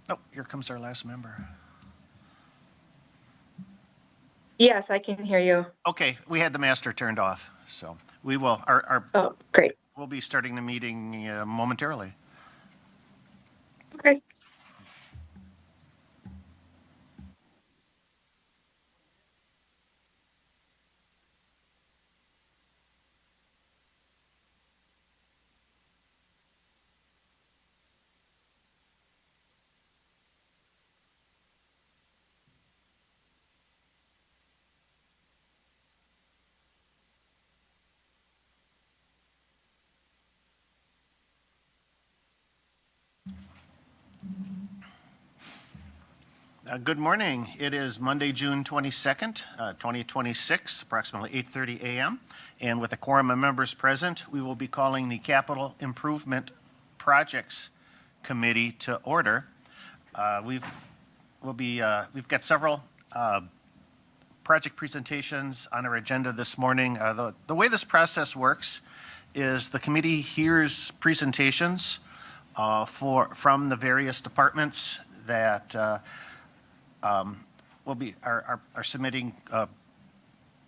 Oh, here comes our last member. Yes, I can hear you. Okay, we had the master turned off, so we will. Oh, great. We'll be starting the meeting momentarily. Okay. Good morning. It is Monday, June 22nd, 2026, approximately 8:30 a.m. And with a quorum of members present, we will be calling the Capital Improvement Projects Committee to order. We've got several project presentations on our agenda this morning. The way this process works is the committee hears presentations from the various departments that are submitting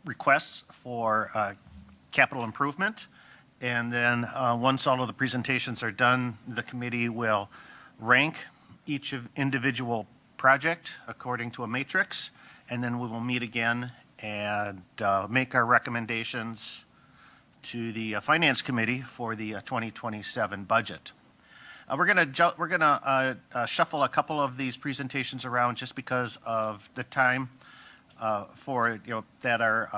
requests for capital improvement. And then once all of the presentations are done, the committee will rank each individual project according to a matrix. And then we will meet again and make our recommendations to the Finance Committee for the 2027 budget. We're gonna shuffle a couple of these presentations around just because of the time for that our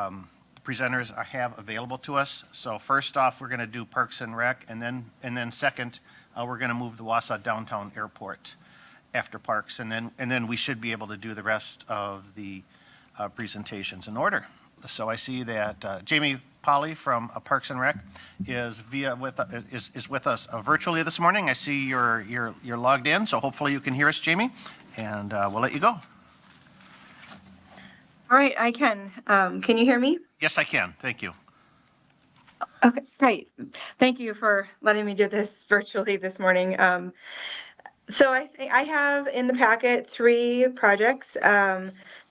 presenters have available to us. So first off, we're gonna do Parks and Rec, and then second, we're gonna move the Wausau Downtown Airport after Parks, and then we should be able to do the rest of the presentations in order. So I see that Jamie Polly from Parks and Rec is with us virtually this morning. I see you're logged in, so hopefully you can hear us, Jamie, and we'll let you go. All right, I can. Can you hear me? Yes, I can. Thank you. Okay, great. Thank you for letting me do this virtually this morning. So I have in the packet 3 projects.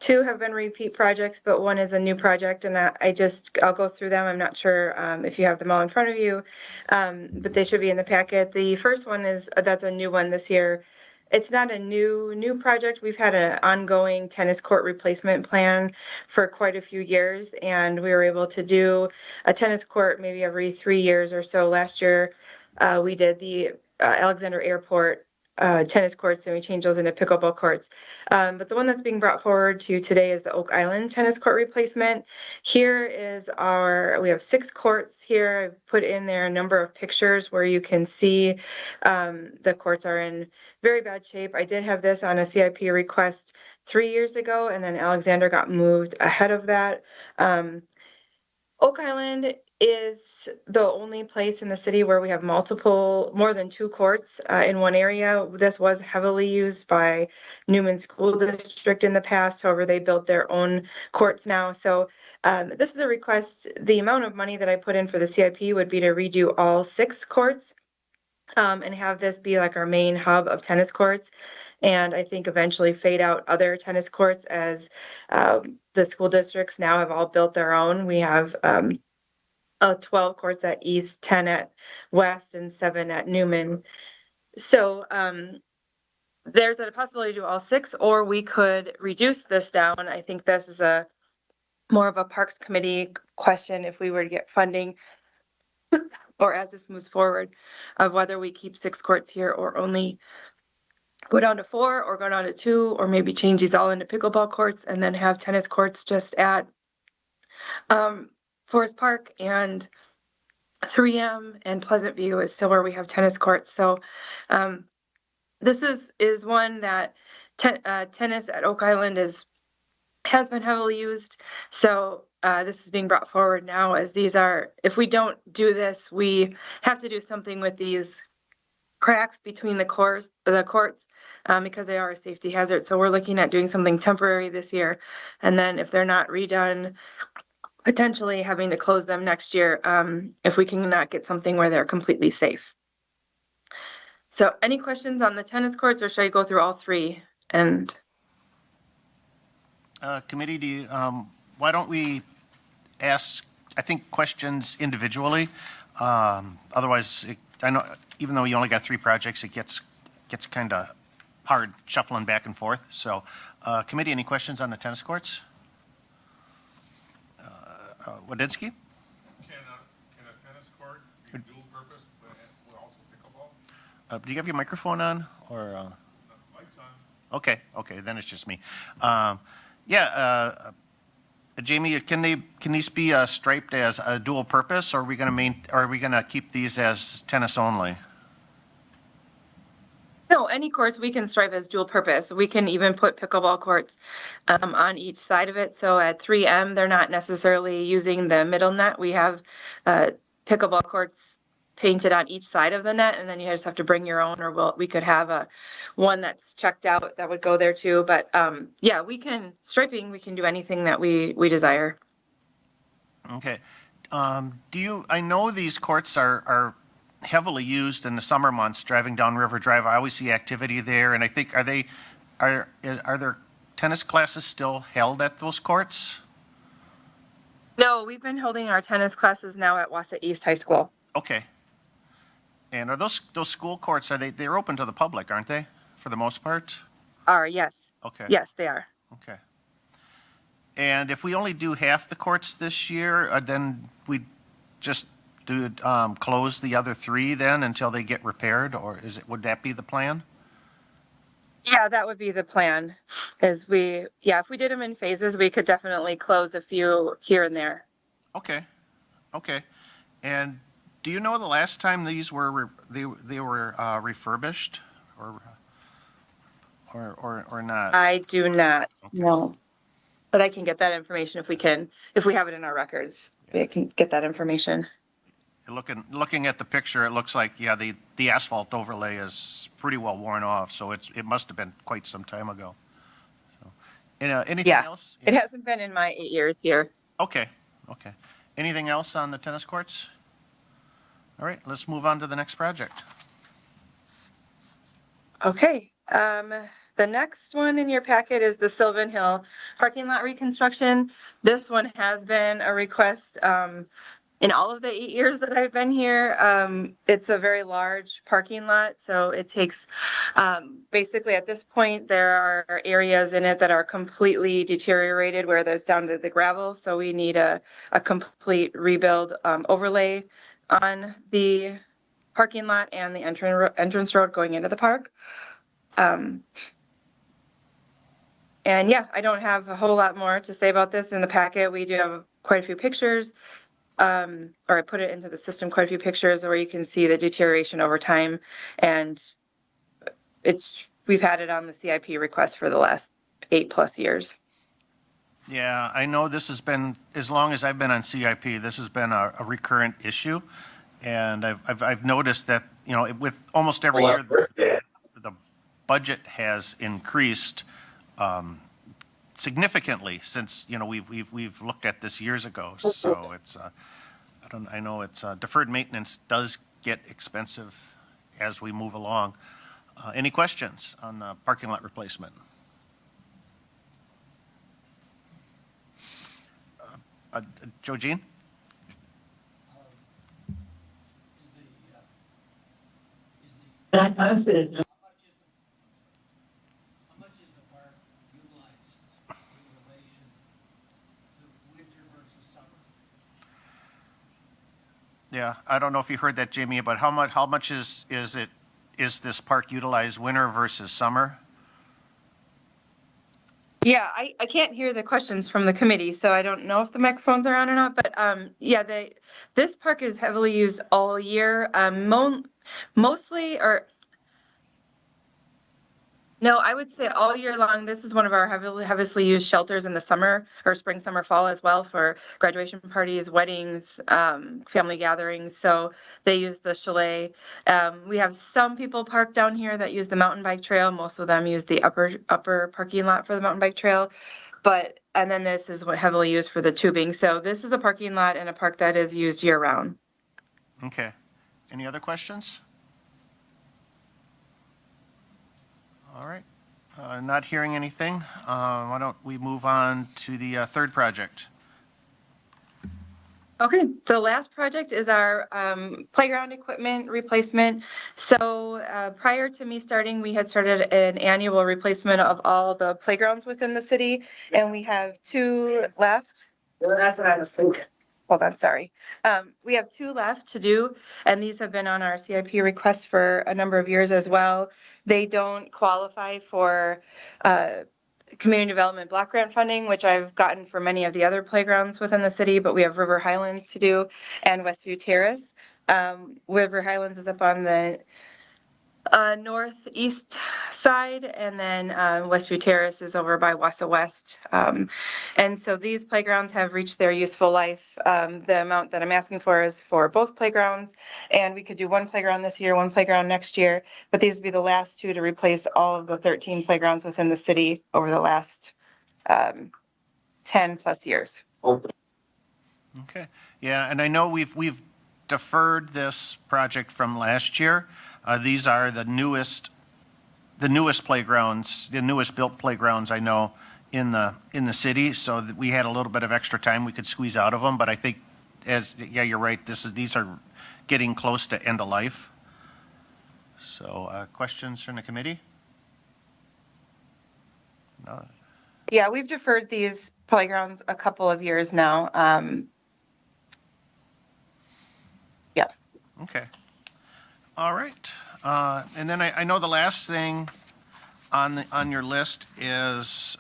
2 have been repeat projects, but 1 is a new project, and I'll go through them. I'm not sure if you have them all in front of you, but they should be in the packet. The first one that's a new one this year. It's not a new project. We've had an ongoing tennis court replacement plan for quite a few years, and we were able to do a tennis court maybe every 3 years or so. Last year, we did the Alexander Airport tennis courts, and we changed those into pickleball courts. But the one that's being brought forward to today is the Oak Island tennis court replacement. We have 6 courts here. I've put in there a number of pictures where you can see the courts are in very bad shape. I did have this on a CIP request 3 years ago, and then Alexander got moved ahead of that. Oak Island is the only place in the city where we have more than 2 courts in one area. This was heavily used by Newman School District in the past. However, they built their own courts now. So this is a request. The amount of money that I put in for the CIP would be to redo all 6 courts and have this be like our main hub of tennis courts. And I think eventually fade out other tennis courts as the school districts now have all built their own. We have 12 courts at East, 10 at West, and 7 at Newman. So there's a possibility to do all 6, or we could reduce this down. I think this is more of a Parks Committee question if we were to get funding or as this moves forward of whether we keep 6 courts here or only go down to 4 or go down to 2, or maybe change these all into pickleball courts and then have tennis courts just at Forest Park, and 3M and Pleasant View is still where we have tennis courts. So this is one that tennis at Oak Island has been heavily used. So this is being brought forward now as if we don't do this, we have to do something with these cracks between the courts because they are a safety hazard. So we're looking at doing something temporary this year. And then if they're not redone, potentially having to close them next year if we cannot get something where they're completely safe. So any questions on the tennis courts, or should I go through all three? And Committee, why don't we ask, I think, questions individually? Otherwise, I know, even though you only got 3 projects, it gets kind of hard shuffling back and forth. So, committee, any questions on the tennis courts? Wadinski? Can a tennis court be dual purpose, but will also pickleball? Do you have your microphone on, or? The mic's on. Okay, then it's just me. Jamie, can these be striped as a dual purpose, or are we gonna keep these as tennis only? no, any courts we can stripe as dual purpose. We can even put pickleball courts on each side of it. So at 3M, they're not necessarily using the middle net. We have pickleball courts painted on each side of the net, and then you just have to bring your own, or we could have one that's checked out that would go there too. But yeah, we can do anything that we desire. Okay. I know these courts are heavily used in the summer months, driving down River Drive. I always see activity there, and I think, are there tennis classes still held at those courts? No, we've been holding our tennis classes now at Wausau East High School. Okay. And are those school courts, they're open to the public, aren't they, for the most part? Yes. Okay. Yes, they are. Okay. And if we only do half the courts this year, then we just close the other 3 then until they get repaired, or would that be the plan? Yeah, that would be the plan. If we did them in phases, we could definitely close a few here and there. Okay. And do you know the last time these were refurbished, or not? I do not Okay. know, but I can get that information if we have it in our records. We can get that information. Looking at the picture, it looks like, yeah, the asphalt overlay is pretty well worn off, so it must have been quite some time ago. So, anything Yeah. else? It hasn't been in my 8 years here. Okay. Anything else on the tennis courts? All right, let's move on to the next project. Okay. The next one in your packet is the Sylvan Hill parking lot reconstruction. This one has been a request in all of the 8 years that I've been here. It's a very large parking lot, so it takes, basically at this point, there are areas in it that are completely deteriorated where there's down to the gravel, so we need a complete rebuild overlay on the parking lot and the entrance road going into the park. And yeah, I don't have a whole lot more to say about this in the packet. We do have quite a few pictures, or I put it into the system, quite a few pictures where you can see the deterioration over time. And we've had it on the CIP request for the last 8+ years. Yeah, I know this has been, as long as I've been on CIP, this has been a recurrent issue. And I've noticed that, with almost every year, the budget has increased significantly since, we've looked at this years ago. So it's, I know it's, deferred maintenance does get expensive as we move along. Any questions on the parking lot replacement? Joe Jean? But I was gonna know. How much is the park utilized in relation to winter versus summer? Yeah, I don't know if you heard that, Jamie, but how much is this park utilized winter versus summer? Yeah, I can't hear the questions from the committee, so I don't know if the microphones are on or not, but yeah, this park is heavily used all year, mostly, or no, I would say all year long. This is one of our heavily used shelters in the summer, or spring, summer, fall as well, for graduation parties, weddings, family gatherings. So they use the chalet. We have some people parked down here that use the mountain bike trail. Most of them use the upper parking lot for the mountain bike trail. And then this is what heavily used for the tubing. So this is a parking lot in a park that is used year round. Okay. Any other questions? All right. Not hearing anything. Why don't we move on to the third project? Okay, the last project is our playground equipment replacement. So prior to me starting, we had started an annual replacement of all the playgrounds within the city, and we have 2 left. That's what I was thinking. Hold on, sorry. We have 2 left to do, and these have been on our CIP request for a number of years as well. They don't qualify for community development block grant funding, which I've gotten for many of the other playgrounds within the city, but we have River Highlands to do and Westview Terrace. River Highlands is up on the northeast side, and then Westview Terrace is over by Wausau West. And so these playgrounds have reached their useful life. The amount that I'm asking for is for both playgrounds, and we could do 1 playground this year, 1 playground next year, but these would be the last 2 to replace all of the 13 playgrounds within the city over the last 10 plus years. Okay. Yeah, and I know we've deferred this project from last year. These are the newest playgrounds, the newest built playgrounds I know in the city. So that we had a little bit of extra time we could squeeze out of them. But I think, you're right. These are getting close to end of life. So questions from the committee? No. Yeah, we've deferred these playgrounds a couple of years now. Yeah. Okay. All right. And then I know the last thing on your list is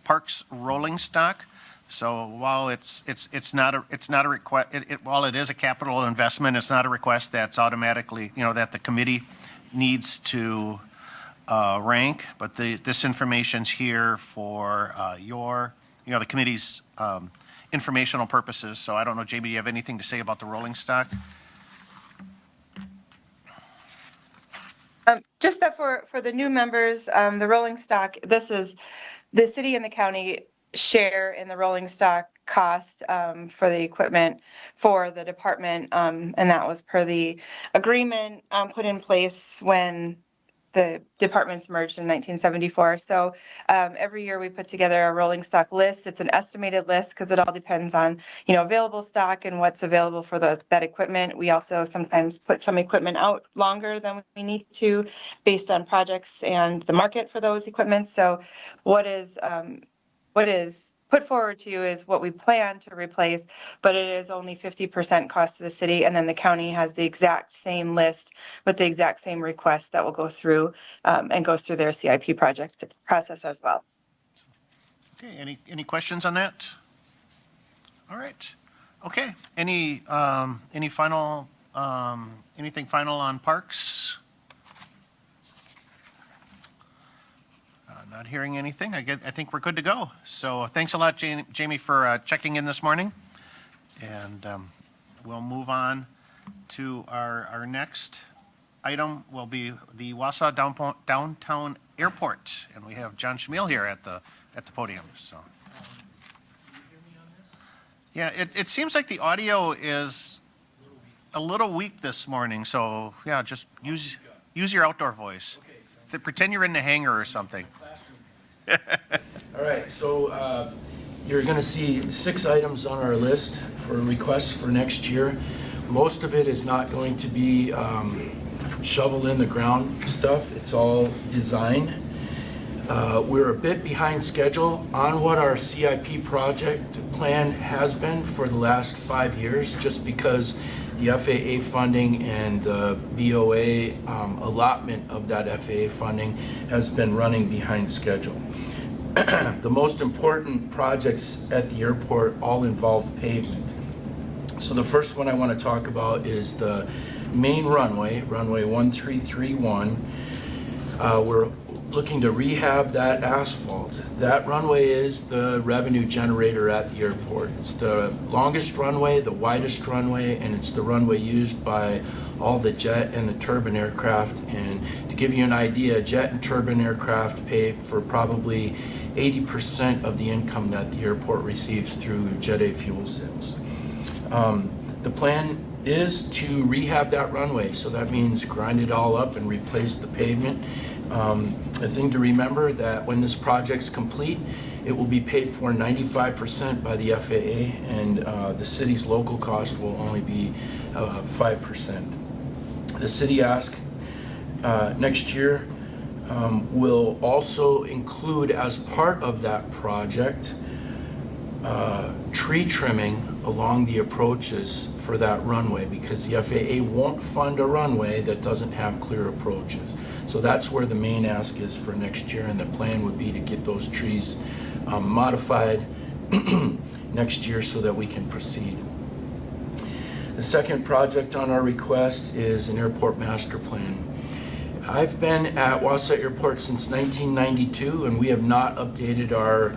parks rolling stock. So while it's not a request, while it is a capital investment, it's not a request that's automatically, that the committee needs to rank. But this information's here for the committee's informational purposes. So I don't know, Jamie, do you have anything to say about the rolling stock? Just that for the new members, the rolling stock, this is the city and the county share in the rolling stock cost for the equipment for the department. And that was per the agreement put in place when the departments merged in 1974. So every year we put together a rolling stock list. It's an estimated list because it all depends on, available stock and what's available for that equipment. We also sometimes put some equipment out longer than we need to based on projects and the market for those equipment. So what is put forward to you is what we plan to replace, but it is only 50% cost to the city, and then the county has the exact same list with the exact same request that will go through and goes through their CIP project process as well. Okay, any questions on that? All right. Okay, any final, anything final on parks? Not hearing anything. I think we're good to go. So thanks a lot, Jamie, for checking in this morning. And we'll move on to our next item will be the Wausau Downtown Airport. And we have John Schmiel here at the podium. So yeah, it seems like the audio is a little weak this morning. So yeah, just use your outdoor voice. Pretend you're in the hangar or something. All right, so you're going to see 6 items on our list for requests for next year. Most of it is not going to be shovel in the ground stuff. It's all design. We're a bit behind schedule on what our CIP project plan has been for the last 5 years, just because the FAA funding and the BOA allotment of that FAA funding has been running behind schedule. The most important projects at the airport all involve pavement. So the first one I want to talk about is the main runway 1331. We're looking to rehab that asphalt. That runway is the revenue generator at the airport. It's the longest runway, the widest runway, and it's the runway used by all the jet and the turbine aircraft. And to give you an idea, jet and turbine aircraft pay for probably 80% of the income that the airport receives through Jet A fuel sales. The plan is to rehab that runway, so that means grind it all up and replace the pavement. A thing to remember that when this project's complete, it will be paid for 95% by the FAA, and the city's local cost will only be 5%. The city asks next year will also include, as part of that project, tree trimming along the approaches for that runway, because the FAA won't fund a runway that doesn't have clear approaches. So that's where the main ask is for next year, and the plan would be to get those trees modified next year so that we can proceed. The second project on our request is an airport master plan. I've been at Wausau Airport since 1992, and we have not updated our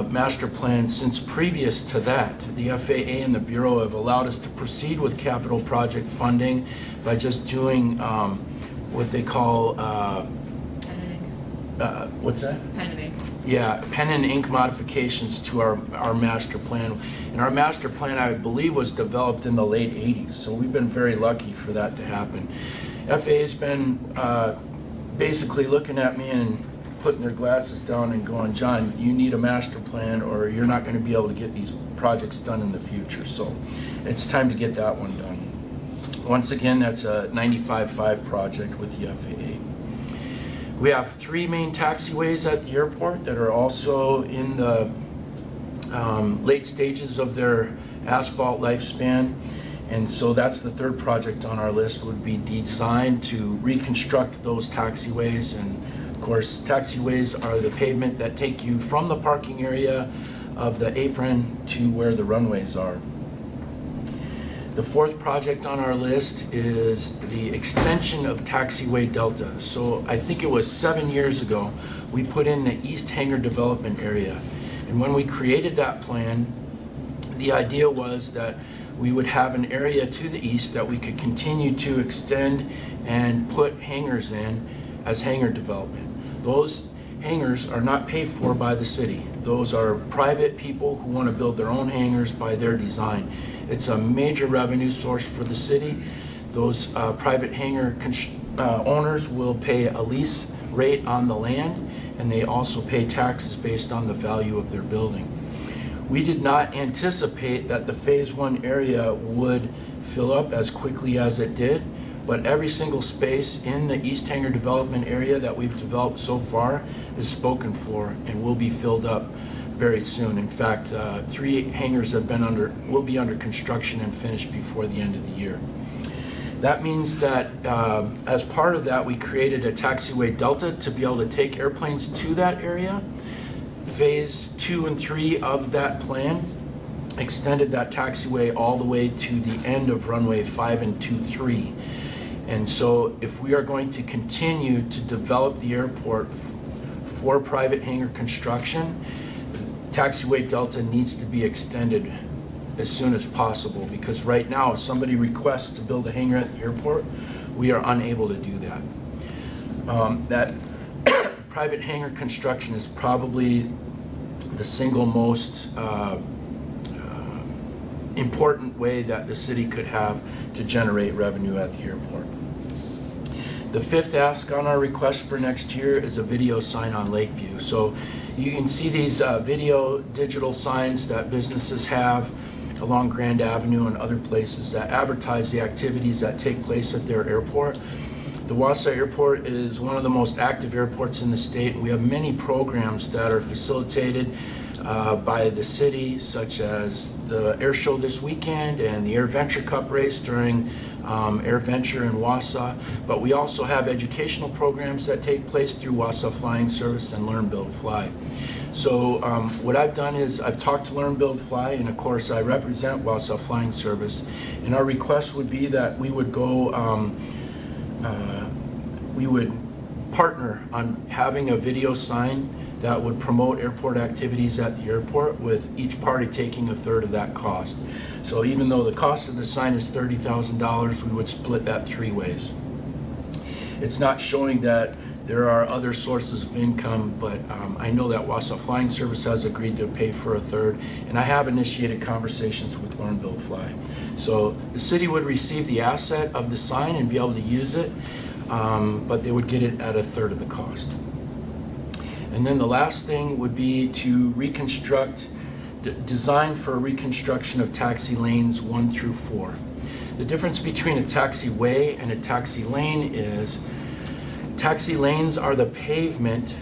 master plan since previous to that. The FAA and the Bureau have allowed us to proceed with capital project funding by just doing what they call, what's that? Pen and ink. Yeah, pen and ink modifications to our master plan. And our master plan, I believe, was developed in the late 80s, so we've been very lucky for that to happen. FAA's been basically looking at me and putting their glasses down and going, John, you need a master plan or you're not going to be able to get these projects done in the future. So it's time to get that one done. Once again, that's a 95.5 project with the FAA. We have 3 main taxiways at the airport that are also in the late stages of their asphalt lifespan. And so that's the third project on our list, would be designed to reconstruct those taxiways. And of course, taxiways are the pavement that take you from the parking area of the apron to where the runways are. The fourth project on our list is the extension of Taxiway Delta. So I think it was 7 years ago, we put in the East Hangar development area. And when we created that plan, the idea was that we would have an area to the east that we could continue to extend and put hangars in as hangar development. Those hangars are not paid for by the city. Those are private people who want to build their own hangars by their design. It's a major revenue source for the city. Those private hangar owners will pay a lease rate on the land, and they also pay taxes based on the value of their building. We did not anticipate that the Phase 1 area would fill up as quickly as it did, but every single space in the East Hangar development area that we've developed so far is spoken for and will be filled up very soon. In fact, 3 hangars will be under construction and finished before the end of the year. That means that as part of that, we created a Taxiway Delta to be able to take airplanes to that area. Phase 2 and 3 of that plan extended that taxiway all the way to the end of runway 5 and 2-3. And so if we are going to continue to develop the airport for private hangar construction, Taxiway Delta needs to be extended as soon as possible, because right now if somebody requests to build a hangar at the airport, we are unable to do that. That private hangar construction is probably the single most important way that the city could have to generate revenue at the airport. The fifth ask on our request for next year is a video sign on Lakeview. So you can see these video digital signs that businesses have along Grand Avenue and other places that advertise the activities that take place at their airport. The Wausau Airport is one of the most active airports in the state. We have many programs that are facilitated by the city, such as the air show this weekend and the Air Venture Cup race during Air Venture in Wausau. But we also have educational programs that take place through Wausau Flying Service and Learn, Build, Fly. So what I've done is I've talked to Learn, Build, Fly, and of course I represent Wausau Flying Service. And our request would be that we would go, we would partner on having a video sign that would promote airport activities at the airport, with each party taking a third of that cost. So even though the cost of the sign is $30,000, we would split that 3 ways. It's not showing that there are other sources of income, but I know that Wausau Flying Service has agreed to pay for a third, and I have initiated conversations with Learn, Build, Fly. So the city would receive the asset of the sign and be able to use it. but they would get it at a third of the cost. And then the last thing would be to reconstruct, design for reconstruction of taxi lanes 1 through 4. The difference between a taxiway and a taxi lane is taxi lanes are the pavement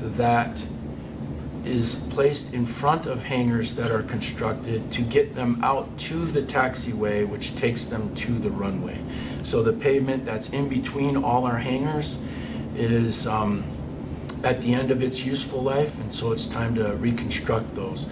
that is placed in front of hangars that are constructed to get them out to the taxiway, which takes them to the runway. So the pavement that's in between all our hangars is at the end of its useful life, and so it's time to reconstruct those.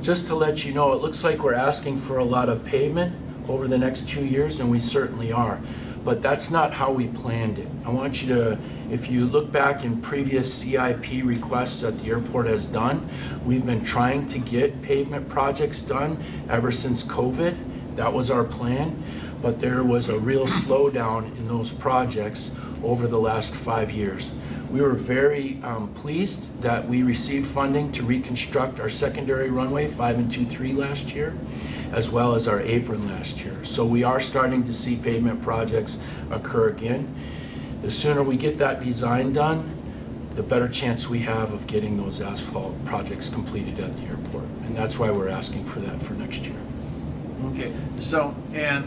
Just to let you know, it looks like we're asking for a lot of pavement over the next 2 years, and we certainly are. But that's not how we planned it. I want you to, if you look back in previous CIP requests that the airport has done, we've been trying to get pavement projects done ever since COVID. That was our plan, but there was a real slowdown in those projects over the last 5 years. We were very pleased that we received funding to reconstruct our secondary runway 5 and 2-3 last year, as well as our apron last year. So we are starting to see pavement projects occur again. The sooner we get that design done, the better chance we have of getting those asphalt projects completed at the airport. And that's why we're asking for that for next year. Okay, so, and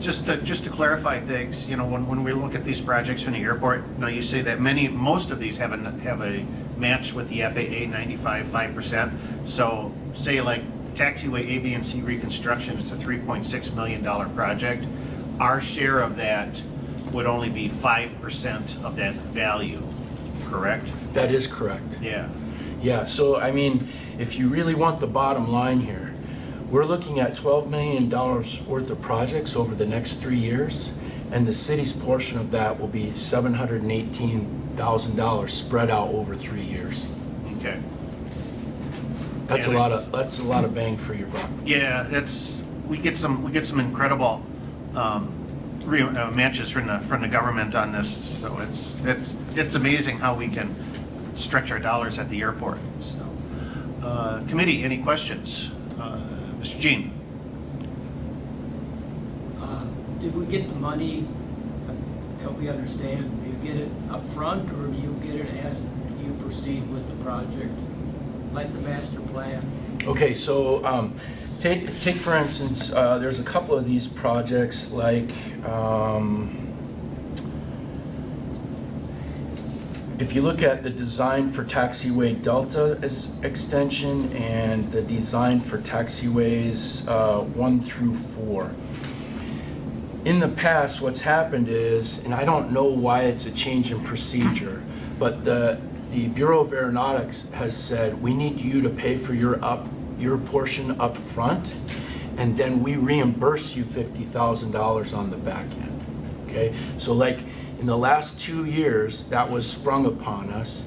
just to clarify things, you know, when we look at these projects from the airport, now you say that most of these have a match with the FAA 95.5%. So say like taxiway A, B, and C reconstruction is a $3.6 million project. Our share of that would only be 5% of that value, correct? That is correct. Yeah. Yeah, so I mean, if you really want the bottom line here, we're looking at $12 million worth of projects over the next 3 years, and the city's portion of that will be $718,000 spread out over 3 years. Okay. That's Yeah, a lot of bang for your buck. Yeah, we get some incredible matches from the government on this. So it's amazing how we can stretch our dollars at the airport. So, committee, any questions? Mr. Jean? Did we get the money, help me understand, do you get it up front or do you get it as you proceed with the project, like the master plan? Okay, so take for instance, there's a couple of these projects like if you look at the design for taxiway Delta extension and the design for taxiways 1 through 4. In the past, what's happened is, and I don't know why it's a change in procedure, but the Bureau of Aeronautics has said, we need you to pay for your portion up front, and then we reimburse you $50,000 on the back end. Okay, so like in the last 2 years, that was sprung upon us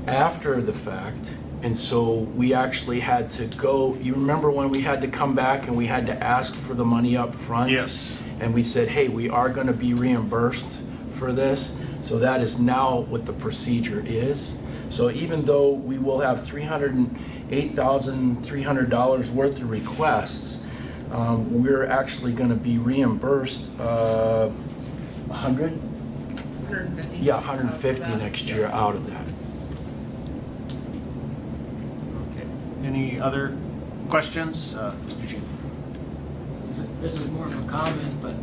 after the fact, and so we actually had to go. You remember when we had to come back and we had to ask for the money up front? Yes. And we said, hey, we are going to be reimbursed for this. So that is now what the procedure is. So even though we will have $308,300 worth of requests, we're actually going to be reimbursed 100? 150. Yeah, 150 next year out of that. Okay. Any other questions? Mr. Jean? This is more of a comment, but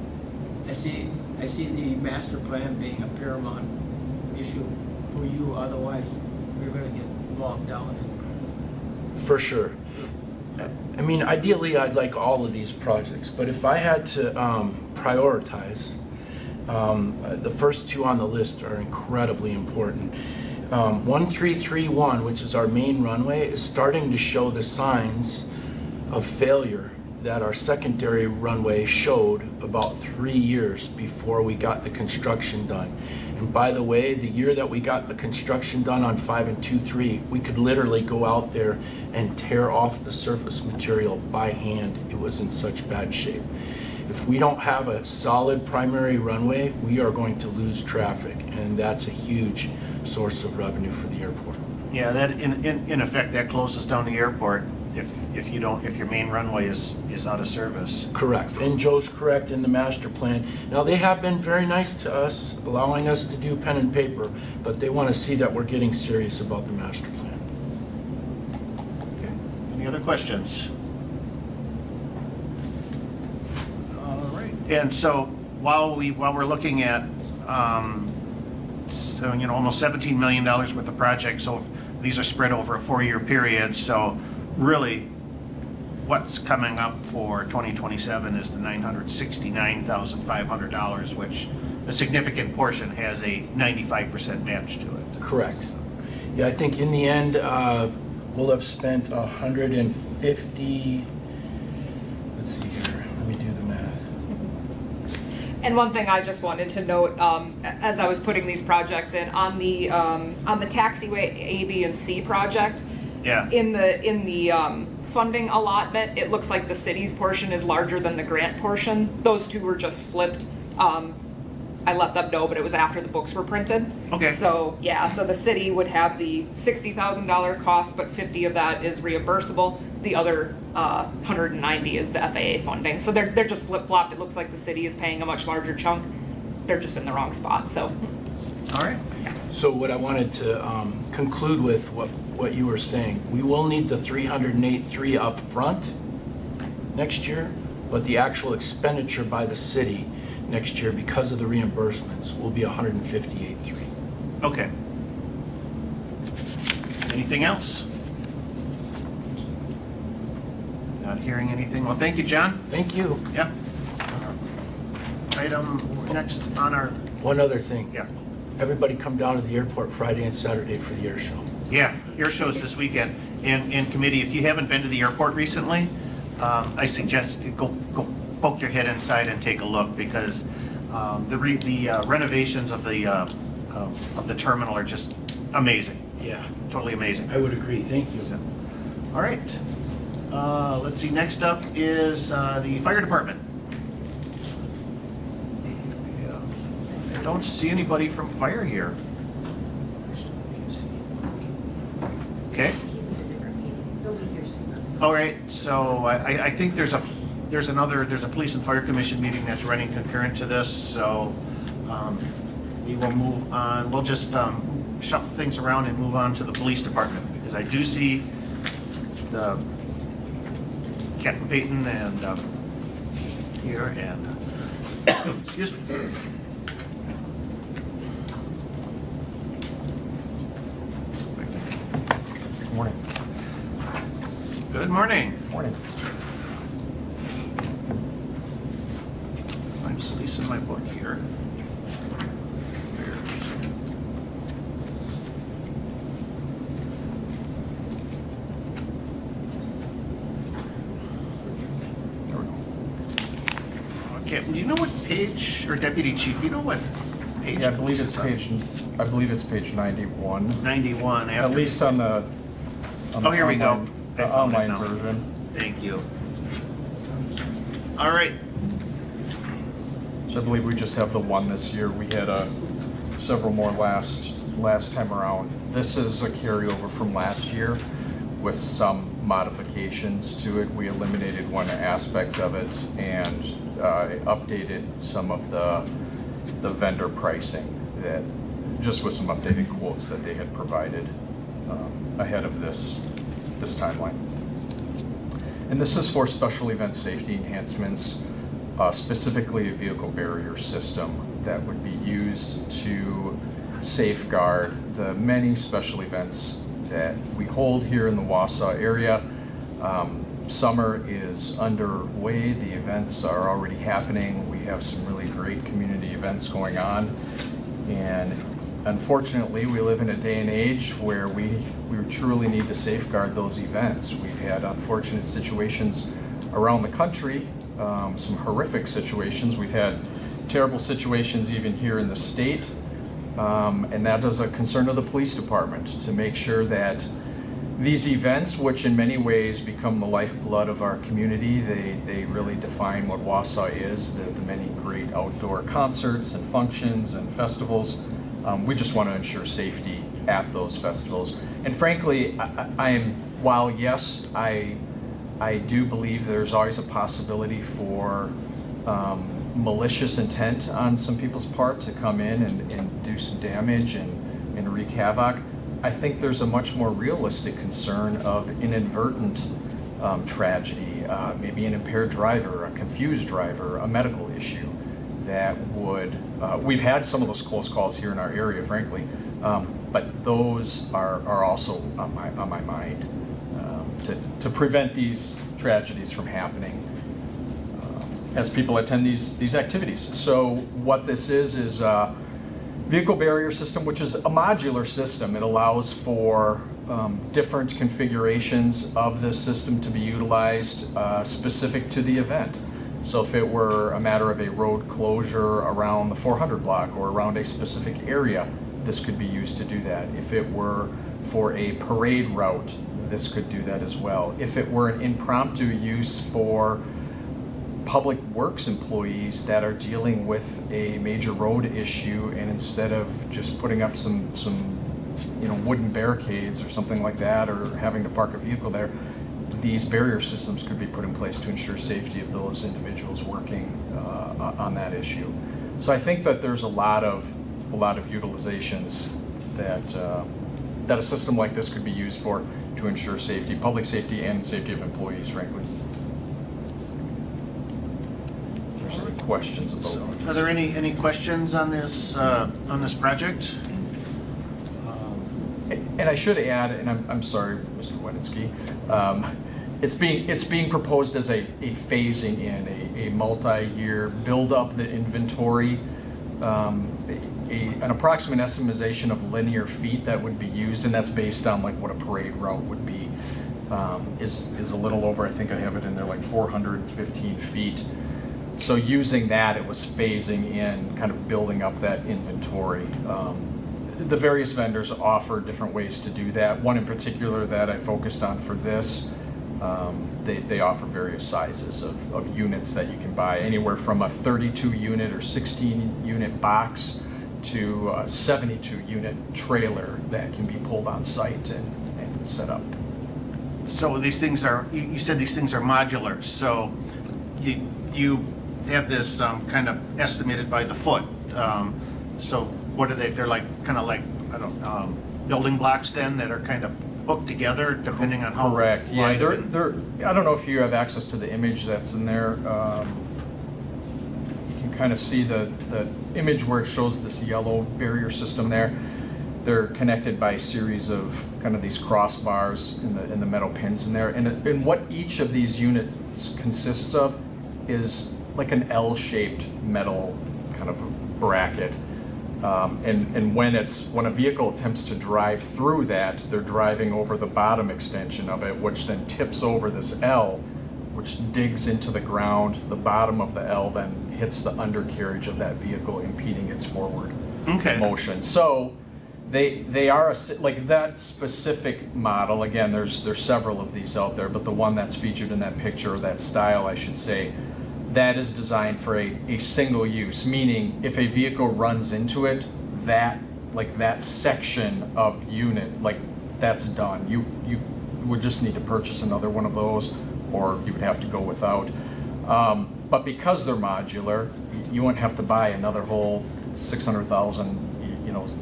I see the master plan being a paramount issue for you, otherwise we're gonna get bogged down in. For sure. I mean, ideally, I'd like all of these projects, but if I had to prioritize, the first 2 on the list are incredibly important. 1331, which is our main runway, is starting to show the signs of failure that our secondary runway showed about 3 years before we got the construction done. And by the way, the year that we got the construction done on 5 and 2-3, we could literally go out there and tear off the surface material by hand. It was in such bad shape. If we don't have a solid primary runway, we are going to lose traffic, and that's a huge source of revenue for the airport. Yeah, that in effect, that closes down the airport if you don't, if your main runway is out of service. Correct, and Joe's correct in the master plan. Now, they have been very nice to us, allowing us to do pen and paper, but they want to see that we're getting serious about the master plan. Okay. Any other questions? All right. And so while we're looking at, so, almost $17 million worth of projects, so these are spread over a 4-year period. So really, what's coming up for 2027 is the $969,500, which a significant portion has a 95% match to it. Correct. Yeah, I think in the end, we'll have spent 150, let's see here, let me do the math. And one thing I just wanted to note, as I was putting these projects in, on the taxiway A, B, and C project, Yeah. in the funding allotment, it looks like the city's portion is larger than the grant portion. Those two were just flipped. I let them know, but it was after the books were printed. Okay. So, yeah, so the city would have the $60,000 cost, but 50 of that is reimbursable. The other 190 is the FAA funding. So they're just flip-flopped. It looks like the city is paying a much larger chunk. They're just in the wrong spot, so. All right. So what I wanted to conclude with what you were saying, we will need the 308.3 up front next year, but the actual expenditure by the city next year because of the reimbursements will be 158.3. Okay. Anything else? Not hearing anything. Well, thank you, John. Thank you. Yeah. Item next on our, One other thing. yeah. Everybody come down to the airport Friday and Saturday for the air show. Yeah, air shows this weekend. And committee, if you haven't been to the airport recently, I suggest you go poke your head inside and take a look, because the renovations of the terminal are just amazing. Yeah, Totally amazing. I would agree. Thank you. All right. Let's see, next up is the fire department. I don't see anybody from fire here. Okay. He's in a different meeting. He'll be here soon. All right, so I think there's a police and fire commission meeting that's running concurrent to this, so we will move on. We'll just shuffle things around and move on to the police department, because I do see the Captain Payton and here and excuse me. Good morning. Good morning. Morning. I'm Celise in my book here. There we go. Okay, do you know what page, or Deputy Chief, you know what page? Yeah, I believe this it's is on? I believe it's page 91. 91 after. At least on the Oh, here we go. online- I the found it online now. version. Thank you. All right. So I believe we just have the one this year. We had several more last time around. This is a carryover from last year with some modifications to it. We eliminated one aspect of it and updated some of the vendor pricing, that just with some updated quotes that they had provided ahead of this timeline. And this is for special event safety enhancements, specifically a vehicle barrier system that would be used to safeguard the many special events that we hold here in the Wausau area. Summer is underway. The events are already happening. We have some really great community events going on. And unfortunately, we live in a day and age where we truly need to safeguard those events. We've had unfortunate situations around the country, some horrific situations. We've had terrible situations even here in the state. And that is a concern of the police department, to make sure that these events, which in many ways become the lifeblood of our community, they really define what Wausau is, the many great outdoor concerts and functions and festivals. We just want to ensure safety at those festivals. And frankly, I am while yes, I do believe there's always a possibility for malicious intent on some people's part to come in and do some damage and wreak havoc, I think there's a much more realistic concern of inadvertent tragedy, maybe an impaired driver, a confused driver, a medical issue that would, we've had some of those close calls here in our area, frankly, but those are also on my mind to prevent these tragedies from happening as people attend these activities. So what this is a vehicle barrier system, which is a modular system. It allows for different configurations of this system to be utilized specific to the event. So if it were a matter of a road closure around the 400 block or around a specific area, this could be used to do that. If it were for a parade route, this could do that as well. If it were an impromptu use for public works employees that are dealing with a major road issue, and instead of just putting up some wooden barricades or something like that, or having to park a vehicle there, these barrier systems could be put in place to ensure safety of those individuals working on that issue. So I think that there's a lot of utilizations that a system like this could be used for to ensure safety, public safety, and safety of employees, frankly. If there's any questions about Are there any questions on this project? And I should add, and I'm sorry, Mr. Wenitsky, it's being proposed as a phasing in, a multi-year build up the inventory, an approximate estimation of linear feet that would be used, and that's based on like what a parade route would be, is a little over, I think I have it in there, like 415 feet. So using that, it was phasing in, kind of building up that inventory. The various vendors offer different ways to do that. One in particular that I focused on for this, they offer various sizes of units that you can buy, anywhere from a 32 unit or 16 unit box to a 72 unit trailer that can be pulled on site and set up. So these things are, you said these things are modular, so you have this kind of estimated by the foot. So what are they? They're like, kind of like, I don't building blocks then that are kind of hooked together depending on how Correct. Yeah, wide they're. I don't know if you have access to the image that's in there. You can kind of see the image where it shows this yellow barrier system there. They're connected by a series of kind of these crossbars in the metal pins in there. And what each of these units consists of is like an L-shaped metal kind of bracket. And when a vehicle attempts to drive through that, they're driving over the bottom extension of it, which then tips over this L, which digs into the ground. The bottom of the L then hits the undercarriage of that vehicle, impeding its forward motion. So they are like that specific model. Again, there's several of these out there, but the one that's featured in that picture, or that style, I should say, that is designed for a single use, meaning if a vehicle runs into it, that section of unit, like that's done. You would just need to purchase another one of those, or you would have to go without. But because they're modular, you wouldn't have to buy another whole 600,000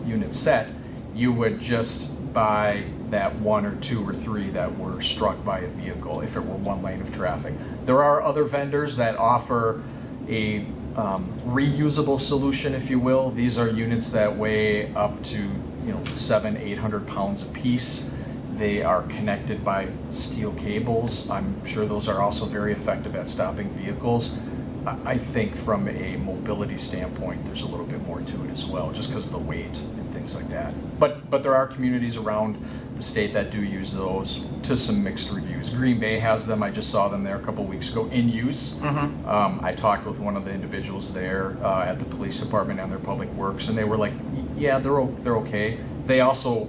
unit set. You would just buy that one or two or three that were struck by a vehicle if it were one lane of traffic. There are other vendors that offer a reusable solution, if you will. These are units that weigh up to 700-800 pounds a piece. They are connected by steel cables. I'm sure those are also very effective at stopping vehicles. I think from a mobility standpoint, there's a little bit more to it as well, just because of the weight and things like that. But there are communities around the state that do use those, to some mixed reviews. Green Bay has them. I just saw them there a couple weeks ago in use. I talked with one of the individuals there at the police department and their public works, and they were like, yeah, they're okay. They also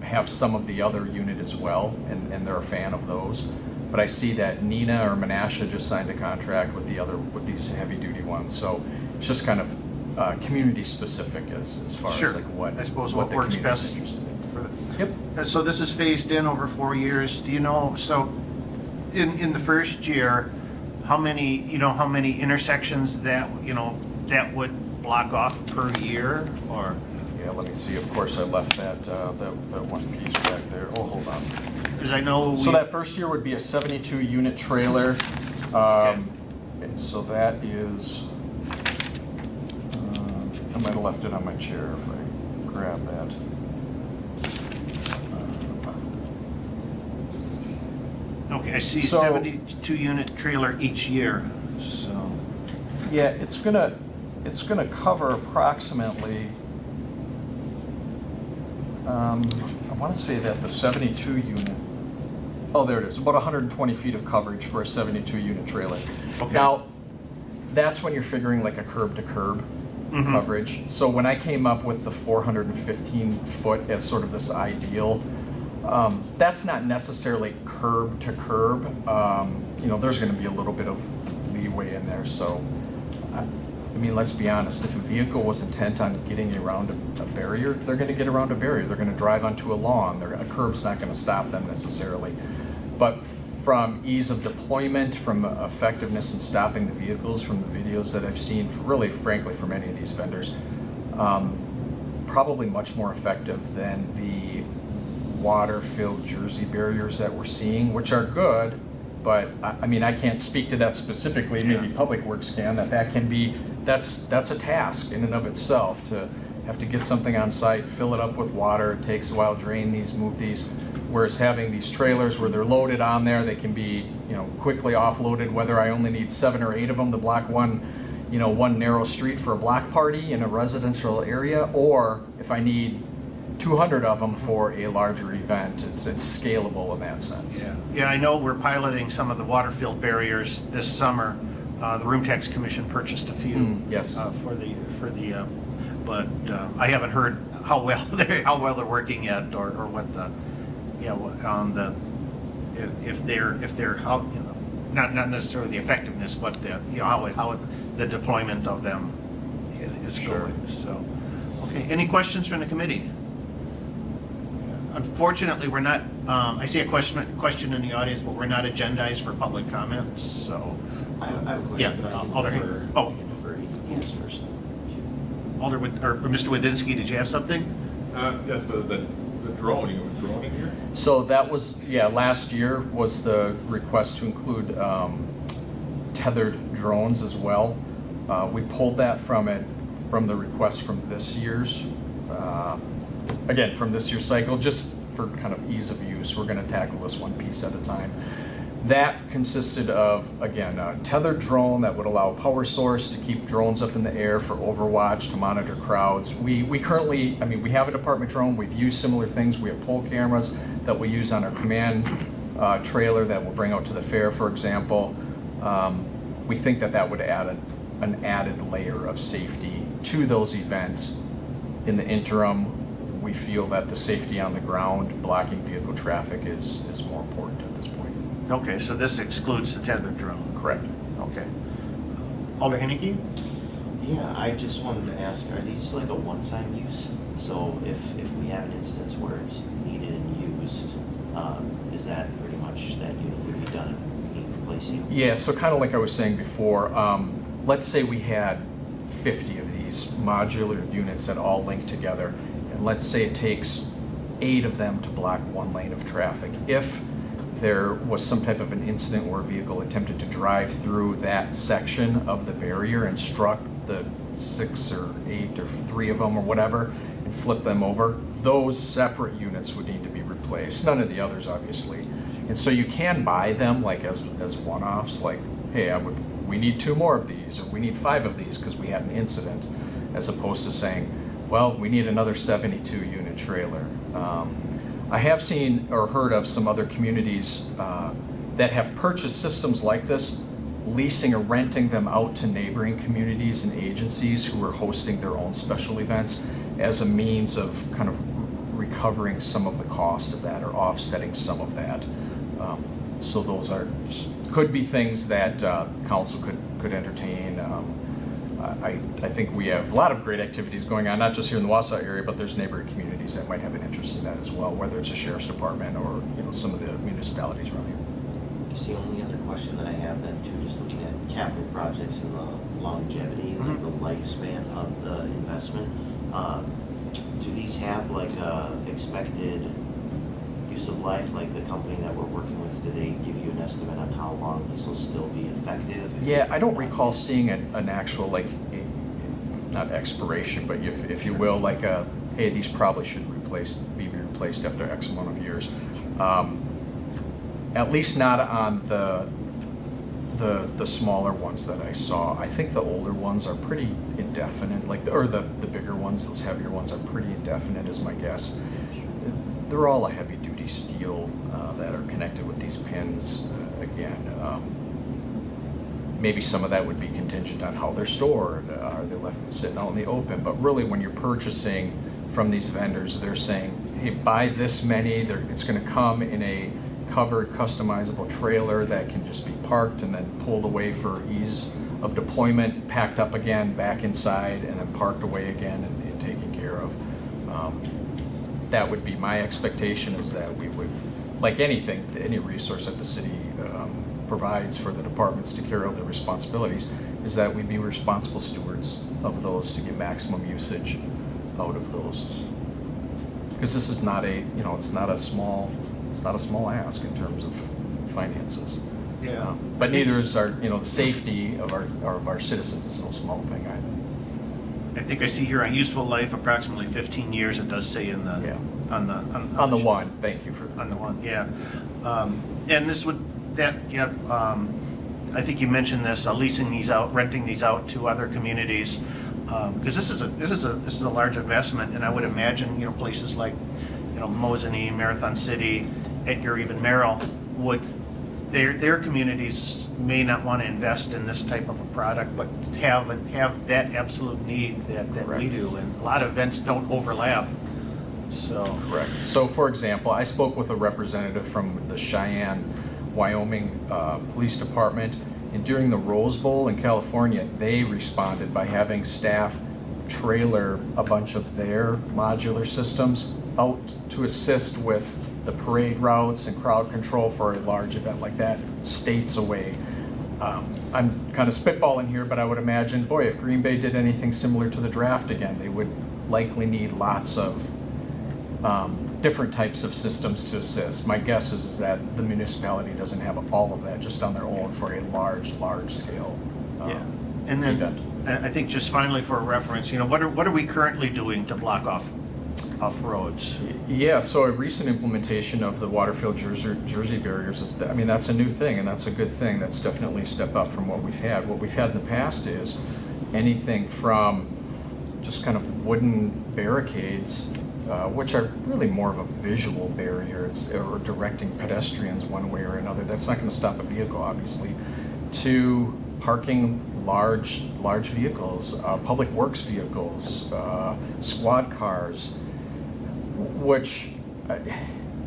have some of the other unit as well, and they're a fan of those. But I see that Nina or Menasha just signed a contract with these heavy duty ones. So it's just kind of community specific as far Sure. as like what I suppose what what the works community is best interested in. for, Yep. so this is phased in over 4 years. Do you know, so in the first year, how many intersections that, that would block off per year or? Yeah, let me see. Of course, I left that one piece back there. Oh, hold on. Because I know. So that first year would be a 72 unit trailer. And so that is, I might have left it on my chair if I grab that. Okay, I see So- 72 unit trailer each year, so. Yeah, it's gonna cover approximately, I want to say that the 72 unit, oh, there it is, about 120 feet of coverage for a 72 unit trailer. Okay. Now, that's when you're figuring like a curb to curb coverage. So when I came up with the 415 foot as sort of this ideal, that's not necessarily curb to curb. There's going to be a little bit of leeway in there. So, I mean, let's be honest. If a vehicle was intent on getting around a barrier, they're going to get around a barrier. They're going to drive onto a lawn. A curb's not going to stop them necessarily. But from ease of deployment, from effectiveness in stopping the vehicles, from the videos that I've seen, really, frankly, from any of these vendors, probably much more effective than the water-filled jersey barriers that we're seeing, which are good, but I mean, I can't speak to that specifically. Maybe Public Works can. That can be, that's a task in and of itself to have to get something on site, fill it up with water. It takes a while, drain these, move these. Whereas having these trailers where they're loaded on there, they can be, quickly offloaded. Whether I only need 7 or 8 of them to block one narrow street for a block party in a residential area, or if I need 200 of them for a larger event, it's scalable in that sense. Yeah, I know we're piloting some of the water-filled barriers this summer. The Room Tax Commission purchased a few. Yes. But I haven't heard how well they're working yet, or what the, if they're how, not necessarily the effectiveness, but the, how the deployment of them is going. So, okay, any questions from the committee? Unfortunately, we're not, I see a question in the audience, but we're not agendized for public comments, so. I have a question, Yeah, but I can Alder. defer, Oh. I can defer to Enos first. Mr. Wadinski, did you have something? Yes, the drone, you have a drone in here? So that was, last year was the request to include tethered drones as well. We pulled that from the request from this year's, from this year's cycle, just for kind of ease of use. We're going to tackle this one piece at a time. That consisted of, again, a tethered drone that would allow a power source to keep drones up in the air for overwatch, to monitor crowds. We currently, we have a department drone. We've used similar things. We have pole cameras that we use on our command trailer that we'll bring out to the fair, for example. We think that would add an added layer of safety to those events. In the interim, we feel that the safety on the ground, blocking vehicle traffic is more important at this point. Okay, so this excludes the tethered drone. Correct. Okay. Alder Haneke? Yeah, I just wanted to ask, are these like a one-time use? So if we have an instance where it's needed and used, is that pretty much that unit would be done in replacing? Yeah, so kind of like I was saying before, let's say we had 50 of these modular units that all link together, and let's say it takes 8 of them to block 1 lane of traffic. If there was some type of an incident where a vehicle attempted to drive through that section of the barrier and struck the 6 or 8 or 3 of them or whatever and flipped them over, those separate units would need to be replaced. None of the others, obviously. And so you can buy them like as one-offs, like, hey, we need 2 more of these, or we need 5 of these because we had an incident, as opposed to saying, well, we need another 72 unit trailer. I have seen or heard of some other communities that have purchased systems like this, leasing or renting them out to neighboring communities and agencies who are hosting their own special events as a means of kind of recovering some of the cost of that or offsetting some of that. So those could be things that council could entertain. I think we have a lot of great activities going on, not just here in the Wausau area, but there's neighboring communities that might have an interest in that as well, whether it's a sheriff's department or, you know, some of the municipalities around here. Just the only other question that I have then too, just looking at capital projects and the longevity, like the lifespan of the investment, do these have like a expected use of life, like the company that we're working with, do they give you an estimate on how long these will still be effective? Yeah, I don't recall seeing an actual, like, not expiration, but if you will, like hey, these probably should be replaced after X amount of years. At least not on the smaller ones that I saw. I think the older ones are pretty indefinite, like or the bigger ones, those heavier ones are pretty indefinite, is my guess. They're all a heavy-duty steel that are connected with these pins. Again, maybe some of that would be contingent on how they're stored. Are they left sitting out in the open? But really, when you're purchasing from these vendors, they're saying, hey, buy this many. It's going to come in a covered, customizable trailer that can just be parked and then pulled away for ease of deployment, packed up again, back inside, and then parked away again and taken care of. That would be my expectation, is that we would, like anything, any resource that the city provides for the departments to carry out their responsibilities, is that we'd be responsible stewards of those to get maximum usage out of those. Because this is not it's not a small ask in terms of finances. Yeah. But neither is the safety of our citizens is no small thing either. I think I see here on useful life, approximately 15 years, it does say in the, Yeah. on On the one, thank you for. On the one, yeah. And this would, I think you mentioned this, leasing these out, renting these out to other communities, because this is a large investment, and I would imagine, places like, Mosinee, Marathon City, Edgar, even Merrill, their communities may not want to invest in this type of a product, but have that absolute need that we do, and a lot of events don't overlap. So. Correct. So, for example, I spoke with a representative from the Cheyenne, Wyoming Police Department, and during the Rose Bowl in California, they responded by having staff trailer a bunch of their modular systems out to assist with the parade routes and crowd control for a large event like that, states away. I'm kind of spitballing here, but I would imagine, boy, if Green Bay did anything similar to the draft again, they would likely need lots of different types of systems to assist. My guess is that the municipality doesn't have all of that just on their own for a large scale And then, event. I think just finally for a reference, what are we currently doing to block off roads? Yeah, so a recent implementation of the Waterfield Jersey barriers that's a new thing, and that's a good thing. That's definitely a step up from what we've had. What we've had in the past is anything from just kind of wooden barricades, which are really more of a visual barrier, or directing pedestrians one way or another. That's not going to stop a vehicle, obviously, to parking large vehicles, public works vehicles, squad cars, which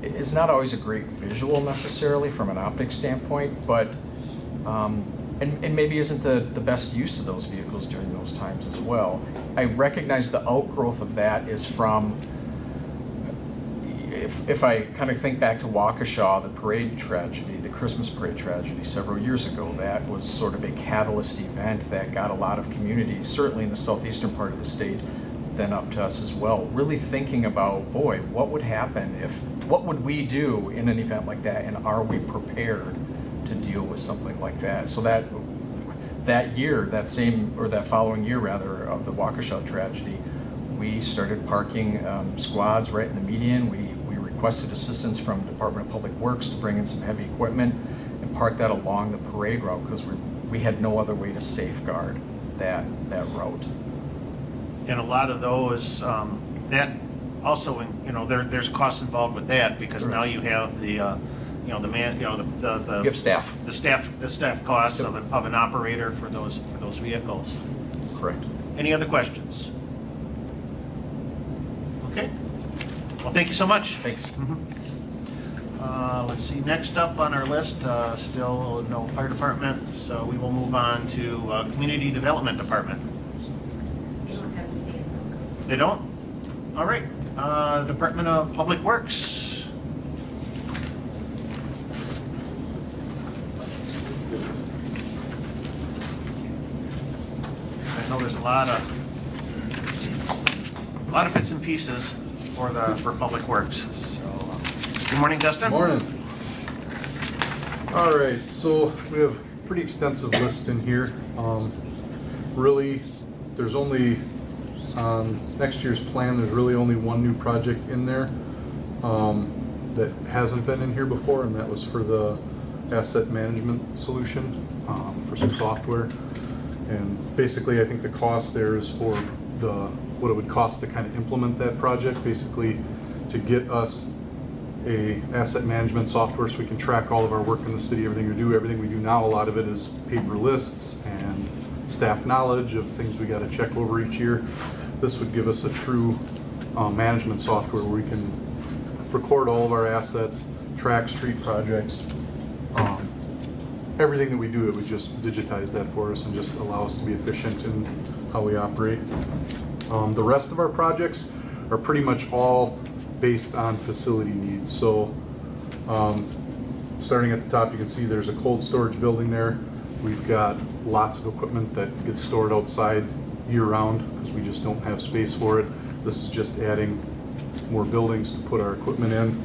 is not always a great visual necessarily from an optics standpoint, but and maybe isn't the best use of those vehicles during those times as well. I recognize the outgrowth of that is from, if I kind of think back to Waukesha, the parade tragedy, the Christmas parade tragedy several years ago, that was sort of a catalyst event that got a lot of communities, certainly in the southeastern part of the state, then up to us as well, really thinking about, boy, what would happen what would we do in an event like that, and are we prepared to deal with something like that? So that following year rather, of the Waukesha tragedy, we started parking squads right in the median. We requested assistance from Department of Public Works to bring in some heavy equipment and park that along the parade route, because we had no other way to safeguard that route. And a lot of those, that also, there's costs involved with that, because now you have the You have staff. the staff costs of an operator for those vehicles. Correct. Any other questions? Okay. Well, thank you so much. Thanks. Let's see, next up on our list, still no fire department, so we will move on to Community Development Department. They don't? All right. Department of Public Works. I know there's a lot of bits and pieces for Public Works. So, good morning, Dustin. Morning. All right, so we have a pretty extensive list in here. Really, there's only, next year's plan, there's really only one new project in there that hasn't been in here before, and that was for the asset management solution for some software. And basically, I think the cost there is for what it would cost to kind of implement that project, basically to get us a asset management software so we can track all of our work in the city, everything we do now. A lot of it is paper lists and staff knowledge of things we got to check over each year. This would give us a true management software where we can record all of our assets, track street projects, everything that we do. It would just digitize that for us and just allow us to be efficient in how we operate. The rest of our projects are pretty much all based on facility needs. So starting at the top, you can see there's a cold storage building there. We've got lots of equipment that gets stored outside year-round because we just don't have space for it. This is just adding more buildings to put our equipment in.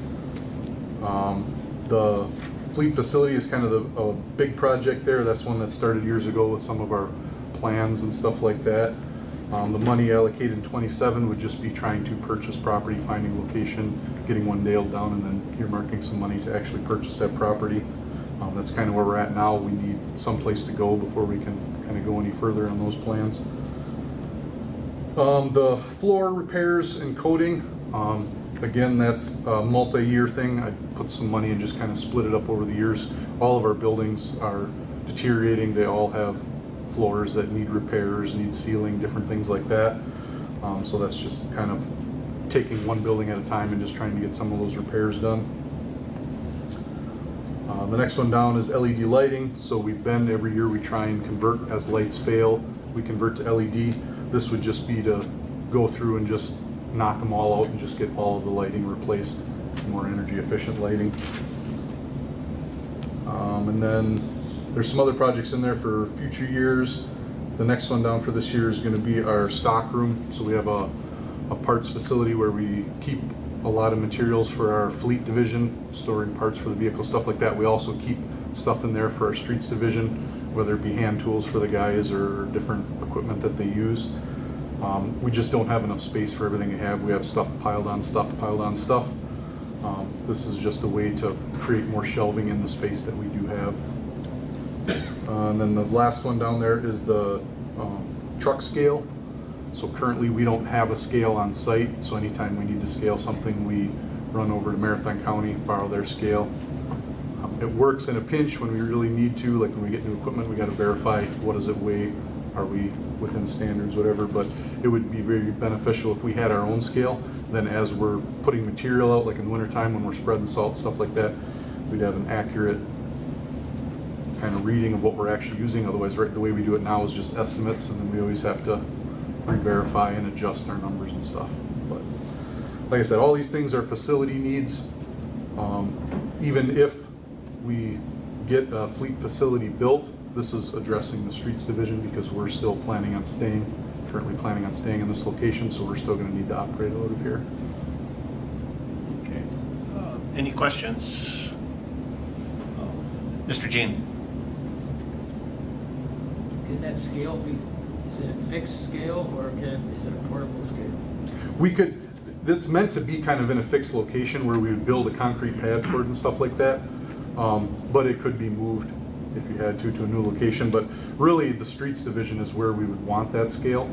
The fleet facility is kind of a big project there. That's one that started years ago with some of our plans and stuff like that. The money allocated in 27 would just be trying to purchase property, finding location, getting one nailed down, and then earmarking some money to actually purchase that property. That's kind of where we're at now. We need some place to go before we can kind of go any further on those plans. The floor repairs and coating, again, that's a multi-year thing. I put some money and just kind of split it up over the years. All of our buildings are deteriorating. They all have floors that need repairs, need sealing, different things like that. So that's just kind of taking one building at a time and just trying to get some of those repairs done. The next one down is LED lighting. So we've been, every year we try and convert, as lights fail, we convert to LED. This would just be to go through and just knock them all out and just get all of the lighting replaced, more energy efficient lighting. And then there's some other projects in there for future years. The next one down for this year is going to be our stock room. So we have a parts facility where we keep a lot of materials for our fleet division, storing parts for the vehicle, stuff like that. We also keep stuff in there for our streets division, whether it be hand tools for the guys or different equipment that they use. We just don't have enough space for everything we have. We have stuff piled on stuff piled on stuff. This is just a way to create more shelving in the space that we do have. And then the last one down there is the truck scale. So currently we don't have a scale on site, so anytime we need to scale something, we run over to Marathon County, borrow their scale. It works in a pinch when we really need to, like when we get new equipment, we got to verify what does it weigh, are we within standards, whatever. But it would be very beneficial if we had our own scale. Then as we're putting material out, like in the wintertime when we're spreading salt, stuff like that, we'd have an accurate kind of reading of what we're actually using. Otherwise, right, the way we do it now is just estimates, and then we always have to re-verify and adjust our numbers and stuff. But like I said, all these things are facility needs. Even if we get a fleet facility built, this is addressing the streets division because we're still currently planning on staying in this location, so we're still going to need to operate out of here. Okay. Any questions? Mr. Jean? Can that scale be, is it a fixed scale or is it a portable scale? We could, that's meant to be kind of in a fixed location where we would build a concrete pad for it and stuff like that. But it could be moved if you had to a new location. But really, the streets division is where we would want that scale.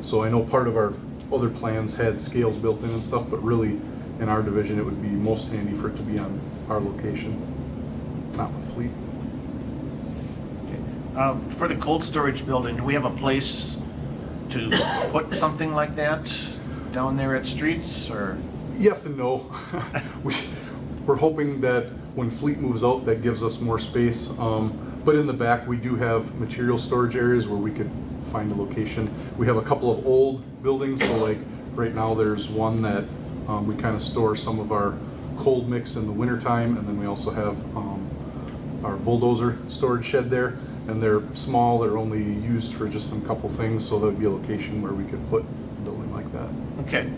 So I know part of our other plans had scales built in and stuff, but really in our division, it would be most handy for it to be on our location, not with fleet. For the cold storage building, do we have a place to put something like that down there at Streets, or? Yes and no. We're hoping that when fleet moves out, that gives us more space. But in the back, we do have material storage areas where we could find a location. We have a couple of old buildings, so like Right now, there's one that we kind of store some of our cold mix in the wintertime, and then we also have our bulldozer storage shed there. And they're small, they're only used for just some couple things, so there'd be a location where we could put a building like that. Okay,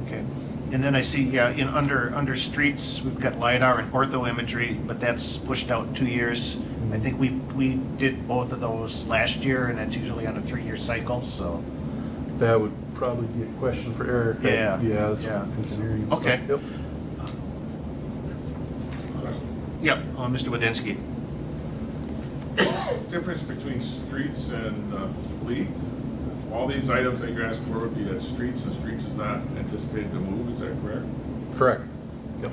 okay. And then I see, yeah, under streets, we've got LiDAR and ortho imagery, but that's pushed out 2 years. I think we did both of those last year, and that's usually on a 3-year cycle, so. That would probably be a question for Eric. Yeah. Yeah, that's Yeah. engineering and stuff. Okay. Yep. Yep, Mr. Wadensky. Difference between streets and fleet, all these items that you're asking for would be at streets, and streets is not anticipated to move, is that correct? Correct. Yep.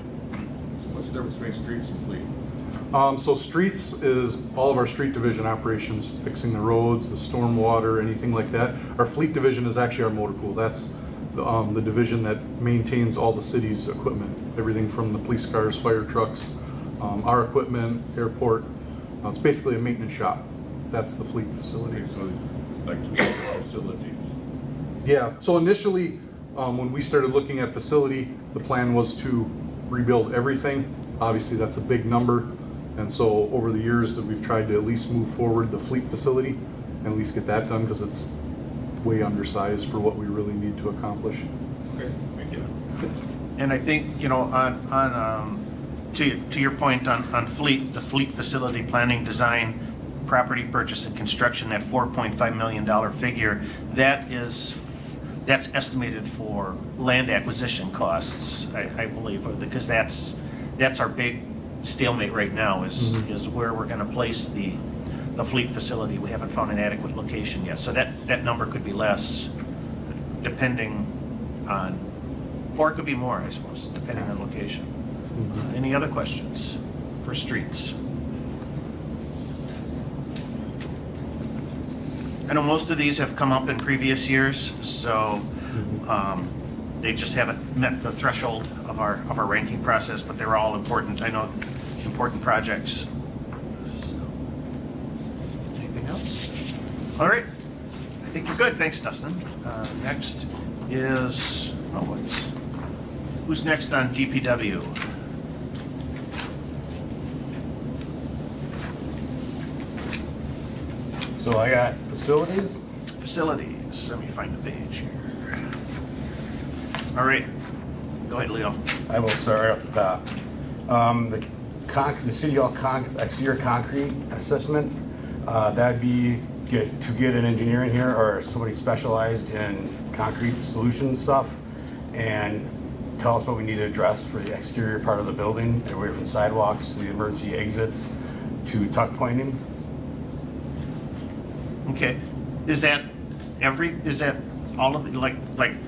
So what's the difference between streets and fleet? So streets is all of our street division operations, fixing the roads, the storm water, anything like that. Our fleet division is actually our motor pool. That's the division that maintains all the city's equipment, everything from the police cars, fire trucks, our equipment, airport. It's basically a maintenance shop. That's the fleet facility. Okay, so like two separate facilities. Yeah, so initially, when we started looking at facility, the plan was to rebuild everything. Obviously, that's a big number. And so over the years that we've tried to at least move forward the fleet facility and at least get that done because it's way undersized for what we really need to accomplish. Okay, thank you. And I think, to your point on fleet, the fleet facility planning, design, property purchase and construction, that $4.5 million figure, that's estimated for land acquisition costs, I believe, because that's our big stalemate right now is where we're gonna place the fleet facility. We haven't found an adequate location yet, so that number could be less depending on, or it could be more, I suppose, depending on location. Any other questions for streets? I know most of these have come up in previous years, so they just haven't met the threshold of our ranking process, but they're all important. I know important projects. Anything else? All right. I think we're good. Thanks, Dustin. Next is, who's next on DPW? So I got facilities. Facilities. Let me find the page here. All right. Go ahead, Leo. I will start right off the top. The city hall exterior concrete assessment, that'd be to get an engineer in here or somebody specialized in concrete solution stuff and tell us what we need to address for the exterior part of the building, away from sidewalks, the emergency exits to tuck pointing. Okay. Is that all of the, like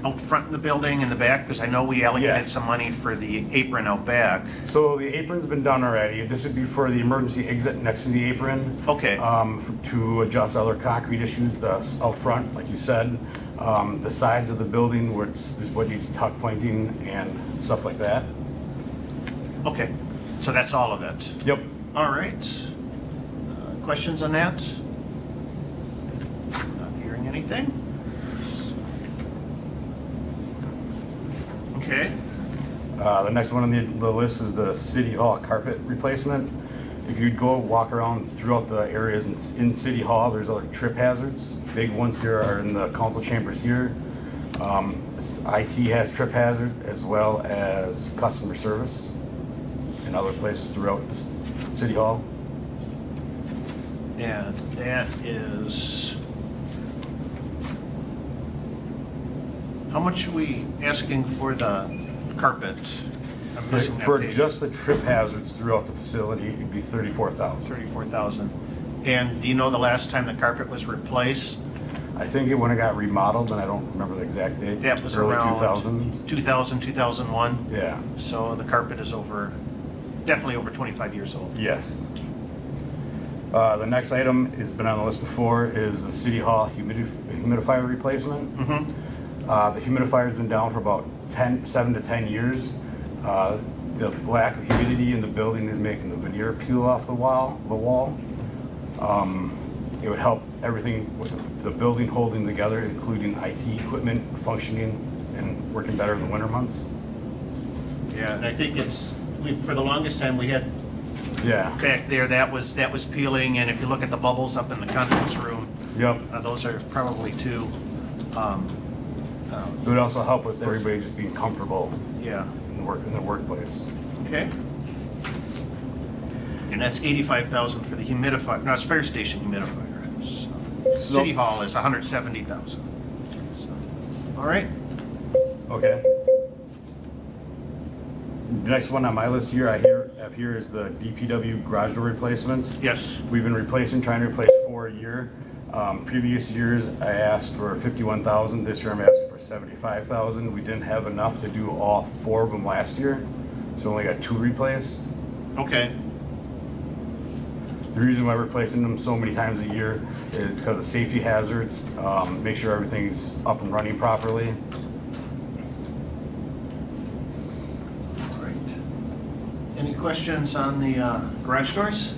out front in the building, in the back? Because I know we allocated Yes. some money for the apron out back. So the apron's been done already. This would be for the emergency exit next to the apron. Okay. To adjust other concrete issues, out front, like you said. The sides of the building where there's what needs tuck pointing and stuff like that. Okay. So that's all of it. Yep. All right. Questions on that? Not hearing anything? Okay. The next one on the list is the city hall carpet replacement. If you'd go walk around throughout the areas in city hall, there's other trip hazards. Big ones here are in the council chambers here. IT has trip hazard as well as customer service and other places throughout the city hall. And that is, how much are we asking for the carpet? I'm missing that For page. just the trip hazards throughout the facility, it'd be $34,000. 34,000. And do you know the last time the carpet was replaced? I think it when it got remodeled, and I don't remember the exact date. That was early around 2000. 2000, 2001. Yeah. So the carpet is definitely over 25 years old. Yes. The next item has been on the list before is the city hall humidifier replacement. The humidifier has been down for about 7 to 10 years. The lack of humidity in the building is making the veneer peel off the wall. It would help everything with the building holding together, including IT equipment functioning and working better in the winter months. Yeah, and I think for the longest time, we had Yeah, back there, that was peeling, and if you look at the bubbles up in the conference room, yep. those are probably two, It would also help with everybody just being comfortable yeah, in the workplace. okay. And that's 85,000 for the humidifier, no, it's fire station humidifier. So- City Hall is 170,000. All right, Okay. The next one on my list here, have here is the DPW garage door replacements. yes, We've been trying to replace 4 a year. Previous years, I asked for 51,000. This year, I'm asking for 75,000. We didn't have enough to do all 4 of them last year, so only got 2 replaced. okay, The reason why we're replacing them so many times a year is because of safety hazards. Make sure everything's up and running properly. all right. Any questions on the garage doors?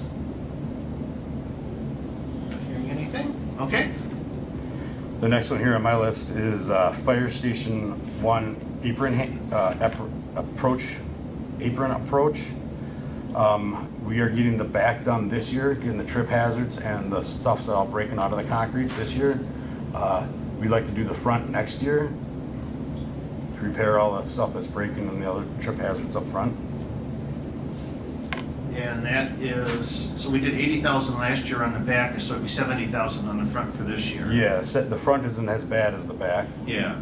Not hearing anything? Okay, The next one here on my list is Fire Station 1 apron approach. We are getting the back done this year, getting the trip hazards and the stuff that's all breaking out of the concrete this year. We'd like to do the front next year to repair all that stuff that's breaking and the other trip hazards up front. and that is, so we did 80,000 last year on the back, so it'd be 70,000 on the front for this year. Yeah, the front isn't as bad as the back. Yeah.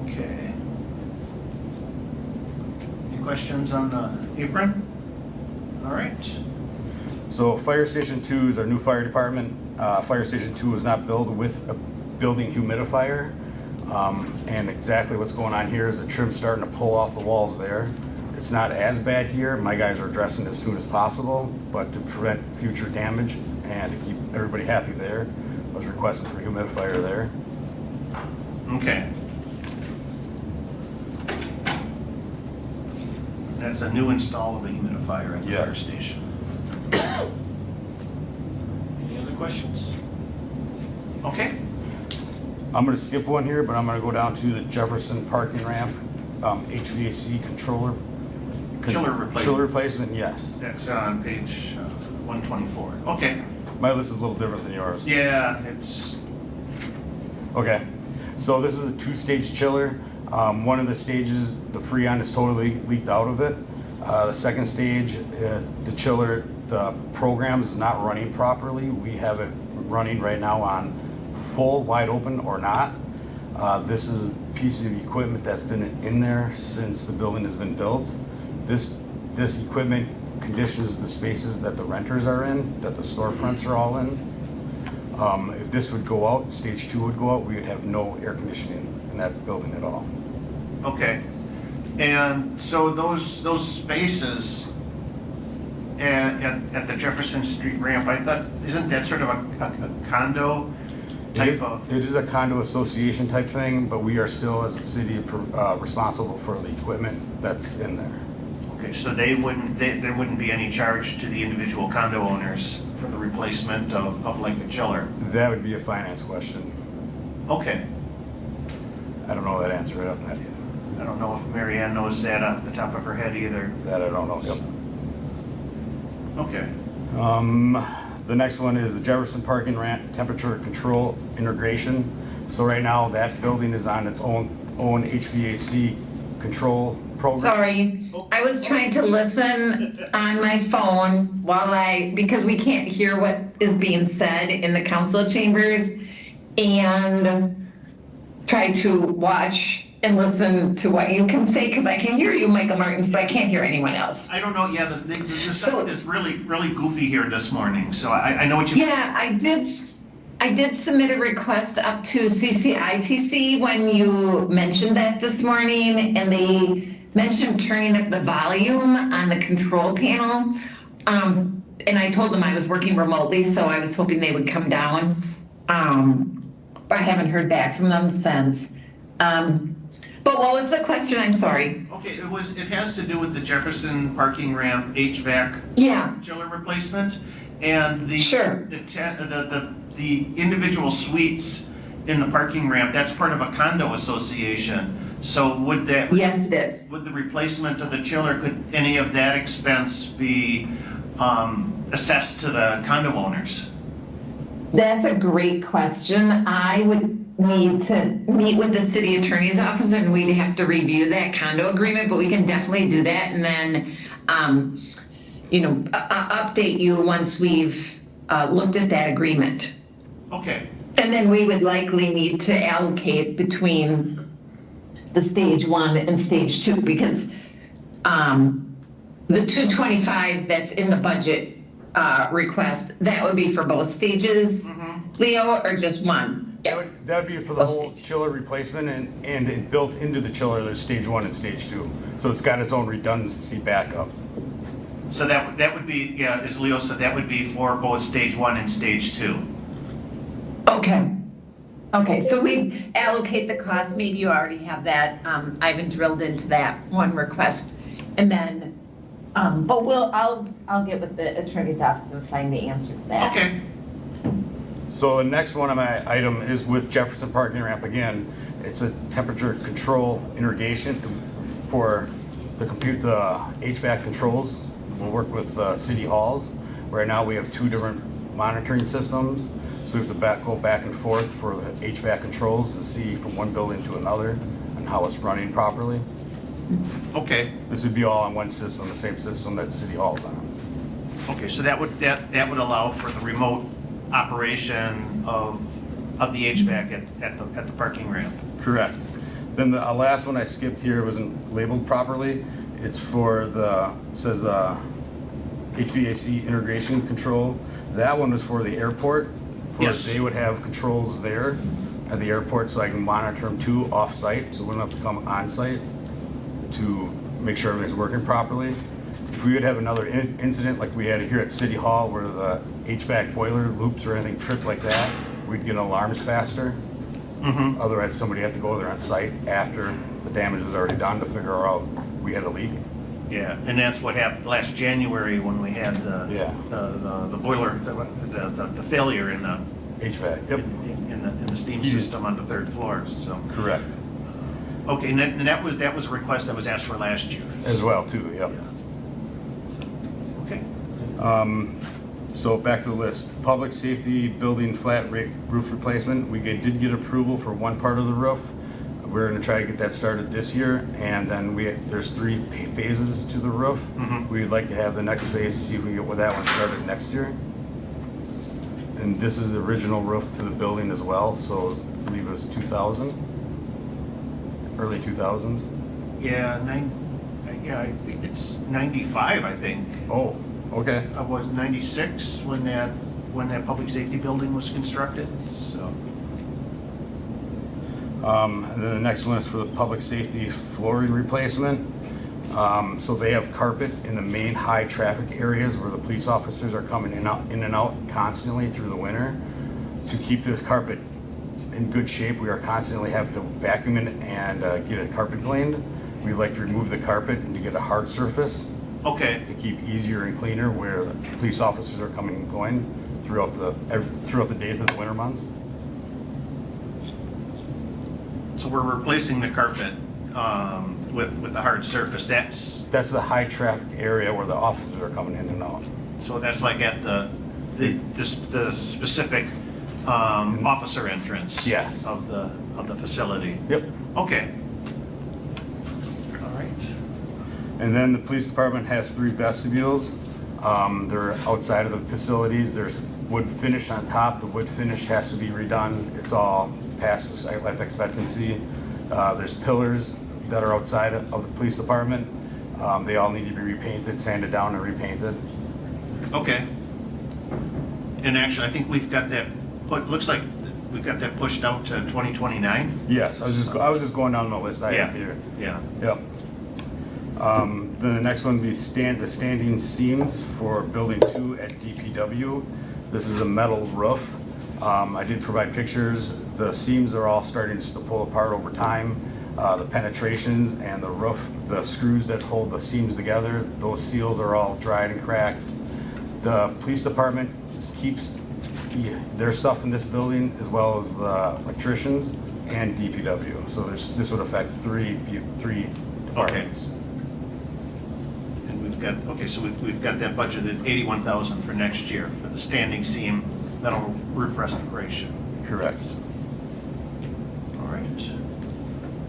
Okay. Any questions on the apron? All right. So Fire Station 2 is our new fire department. Fire Station 2 was not built with a building humidifier. And exactly what's going on here is the trim's starting to pull off the walls there. It's not as bad here. My guys are addressing it as soon as possible, but to prevent future damage and to keep everybody happy there, I was requesting for a humidifier there. Okay. That's a new install of a humidifier at the fire Yes. station. Any other questions? Okay. I'm gonna skip one here, but I'm gonna go down to the Jefferson parking ramp, HVAC Chiller replacement. Chiller replacement, yes. That's on page 124. Okay. My list is a little different than yours. Yeah, it's, Okay, so this is a 2-stage chiller. One of the stages, the Freon is totally leaked out of it. The second stage, the chiller, the program is not running properly. We have it running right now on full, wide open or not. This is a piece of equipment that's been in there since the building has been built. This equipment conditions the spaces that the renters are in, that the storefronts are all in. If this would go out, stage 2 would go out, we would have no air conditioning in that building at all. okay. And so those spaces at the Jefferson Street ramp, I thought, isn't that sort of a condo type of? It is a condo association type thing, but we are still, as a city, responsible for the equipment that's in there. Okay, so there wouldn't be any charge to the individual condo owners for the replacement of like a chiller? That would be a finance question. Okay. I don't know that answer right off the head. I don't know if Mary Ann knows that off the top of her head either. That I don't know, yep. Okay. The next one is the Jefferson parking ramp temperature control integration. So right now, that building is on its own HVAC control program. Sorry, I was trying to listen on my phone because we can't hear what is being said in the council chambers, and try to watch and listen to what you can say, because I can hear you, Michael Martins, but I can't hear anyone else. I don't know, yeah, the sound is really goofy here this morning, so I know what you. Yeah, I did submit a request up to CCITC when you mentioned that this morning, and they mentioned turning up the volume on the control panel. And I told them I was working remotely, so I was hoping they would come down. But I haven't heard back from them since. But what was the question? I'm sorry. Okay, it has to do with the Jefferson parking ramp HVAC Yeah. chiller replacement, and Sure. the individual suites in the parking ramp, that's part of a condo association. So would that? Yes, it is. Would the replacement of the chiller, could any of that expense be assessed to the condo owners? That's a great question. I would need to meet with the city attorney's office and we'd have to review that condo agreement, but we can definitely do that and then, update you once we've looked at that agreement. Okay, And then we would likely need to allocate between the stage 1 and stage 2 because the 225 that's in the budget request, that would be for both stages, Leo, or just one? That would be for the whole chiller replacement and it built into the chiller, there's stage 1 and stage 2. So it's got its own redundancy backup. so that would be, yeah, as Leo said, that would be for both stage 1 and stage 2. Okay. Okay, so we allocate the cost, maybe you already have that, I haven't drilled into that one request. And then, but I'll get with the attorney's office and find the answer to that. Okay, So the next one on my item is with Jefferson Parking Ramp again. It's a temperature control irrigation for the HVAC controls. We'll work with city halls. Right now we have 2 different monitoring systems. So we have to go back and forth for the HVAC controls to see from one building to another and how it's running properly. okay, This would be all on one system, the same system that City Hall's on. okay, so that would allow for the remote operation of the HVAC at the parking ramp. Correct. Then the last one I skipped here wasn't labeled properly. It's for says HVAC integration control. That one was for the airport. Yes. They would have controls there at the airport so I can monitor them too off-site, so we wouldn't have to come on-site to make sure everything's working properly. If we would have another incident like we had here at City Hall where the HVAC boiler loops or anything tripped like that, we'd get alarms faster. Otherwise, somebody had to go there on site after the damage was already done to figure out we had a leak. Yeah, and that's what happened last January when we had Yeah. the boiler, the failure in the HVAC, yep, in the steam system on the 3rd floor. So correct. okay, and that was a request that was asked for last year. As well too, yep. So, okay. So back to the list. Public safety building flat roof replacement. We did get approval for one part of the roof. We're gonna try to get that started this year, and then there's 3 phases to the roof. We'd like to have the next phase to see if we can get that one started next year. And this is the original roof to the building as well, so I believe it was 2000, early 2000s. Yeah, I think it's 95. I think Oh, okay. I was 96 when that public safety building was constructed. So And then the next one is for the public safety flooring replacement. So they have carpet in the main high traffic areas where the police officers are coming in and out constantly through the winter. To keep this carpet in good shape, we are constantly have to vacuum it and get it carpet cleaned. We like to remove the carpet and to get a hard surface okay, to keep easier and cleaner where the police officers are coming and going throughout the day through the winter months. so we're replacing the carpet with the hard surface. That's the high traffic area where the officers are coming in and out. So that's like at the specific officer entrance. Yes. Of the facility. Yep. Okay. All right. And then the police department has 3 vestibules. They're outside of the facilities. There's wood finish on top. The wood finish has to be redone. It's all past the site life expectancy. There's pillars that are outside of the police department. They all need to be repainted, sanded down and repainted. Okay. And actually, I think we've got that looks like we've got that pushed out to 2029. Yes, I was just going down the list I have here. Yeah. Yep. Then the next one would be the standing seams for building 2 at DPW. This is a metal roof. I did provide pictures. The seams are all starting to pull apart over time. The penetrations and the roof, the screws that hold the seams together, those seals are all dried and cracked. The police department just keeps there's stuff in this building as well as the electricians and DPW. So this would affect three departments. And we've got, okay, so we've got that budgeted 81,000 for next year for the standing seam metal roof restoration. Correct. All right.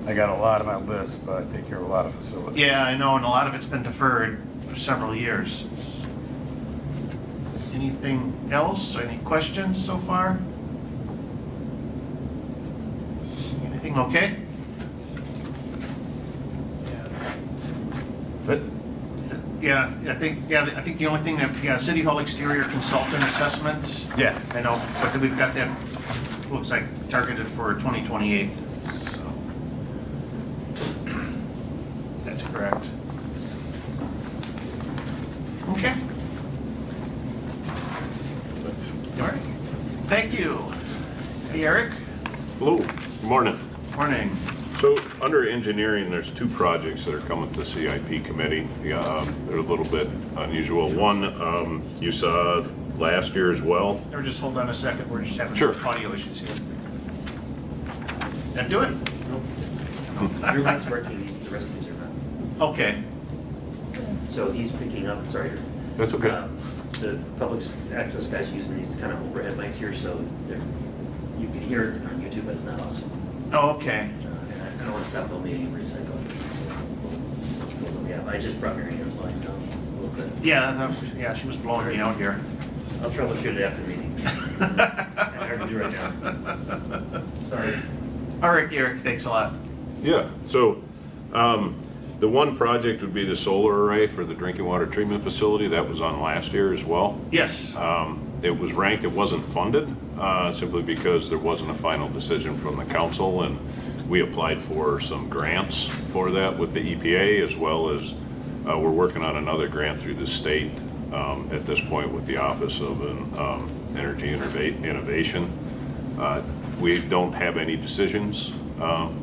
I got a lot on my list, but I take care of a lot of facilities. Yeah, I know, and a lot of it's been deferred for several years. Anything else? Any questions so far? Anything okay? But Yeah, I think the only thing that, City Hall exterior consultant assessment. yeah, I know, but we've got that, looks like targeted for 2028, so. That's correct. Okay. All right. Thank you. Hey, Eric. Hello, good morning. Morning. So, under engineering, there's two projects that are coming to CIP committee. Yeah, they're a little bit unusual. One, you saw last year as well. Or just hold on a second, we're just having Sure. some audio issues here. And do it. Your line's working, the rest of these are not. Okay. So he's picking up, sorry. That's okay. The public access guys using these kind of overhead mics here, so you can hear it on YouTube, but it's not awesome. Oh, okay. And I don't want to stop filming and recycle. Yeah, I just brought Mary Ann's line down a little bit. Yeah, she was blowing me out here. I'll troubleshoot it after the meeting. I heard you right now. Sorry. All right, Eric, thanks a lot. Yeah, so, the one project would be the solar array for the drinking water treatment facility. That was on last year as well. Yes. It was ranked, it wasn't funded, simply because there wasn't a final decision from the council, and we applied for some grants for that with the EPA, as well as we're working on another grant through the state at this point with the Office of Energy Innovation. We don't have any decisions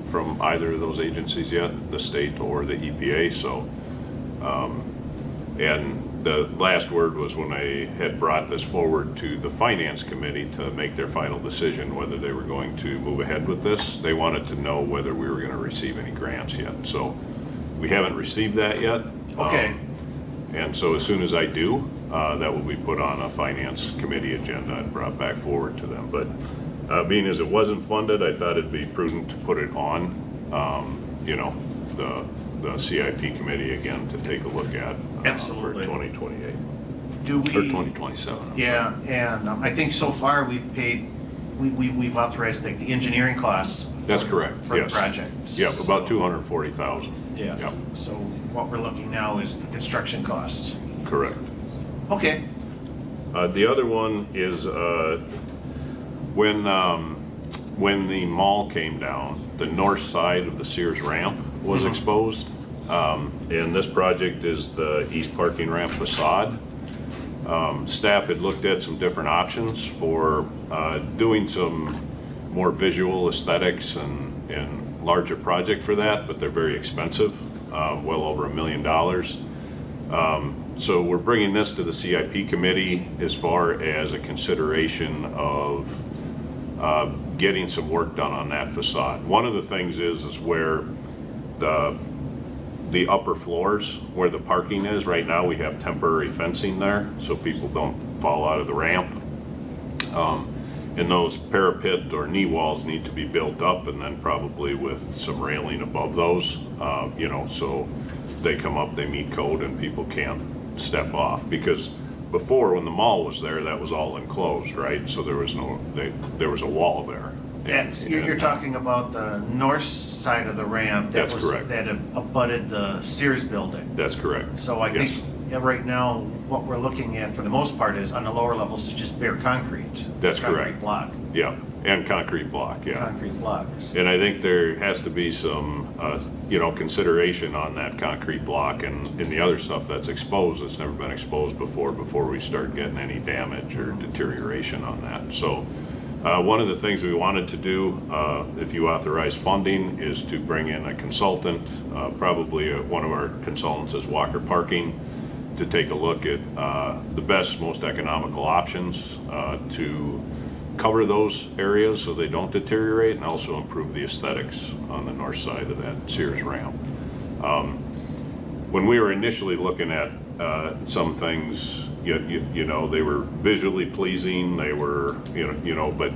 from either of those agencies yet, the state or the EPA, so, and the last word was when I had brought this forward to the Finance Committee to make their final decision whether they were going to move ahead with this. They wanted to know whether we were going to receive any grants yet. So we haven't received that yet. Okay. And so as soon as I do, that will be put on a Finance Committee agenda and brought back forward to them. But being as it wasn't funded, I thought it'd be prudent to put it on, the CIP committee again to take a look at Absolutely. for 2028 Do we? or 2027. I'm Yeah, sorry. and I think so far we've paid, we've authorized the engineering costs. That's correct. For the Yes. project. Yep, about 240,000. Yeah. Yep, So what we're looking now is the construction costs. correct. Okay. The other one is when the mall came down, the north side of the Sears ramp was exposed. And this project is the east parking ramp facade. Staff had looked at some different options for doing some more visual aesthetics and larger project for that, but they're very expensive, well over $1 million. So we're bringing this to the CIP committee as far as a consideration of getting some work done on that facade. One of the things is where the upper floors, where the parking is, right now we have temporary fencing there so people don't fall out of the ramp. And those parapet or knee walls need to be built up, and then probably with some railing above those, so they come up, they meet code, and people can't step off. Because before, when the mall was there, that was all enclosed, right? So there was there was a wall there. And you're talking about the north side of the ramp. That's correct. That abutted the Sears building. That's correct. So I Yes. think right now, what we're looking at for the most part is on the lower levels is just bare concrete. That's Concrete correct. block, Yeah, and concrete block, yeah. concrete blocks. And I think there has to be some, consideration on that concrete block and the other stuff that's exposed, that's never been exposed before we start getting any damage or deterioration on that. So, one of the things we wanted to do, if you authorize funding, is to bring in a consultant, probably one of our consultants is Walker Parking, to take a look at the best, most economical options to cover those areas so they don't deteriorate, and also improve the aesthetics on the north side of that Sears ramp. When we were initially looking at some things, you know, they were visually pleasing, they were, but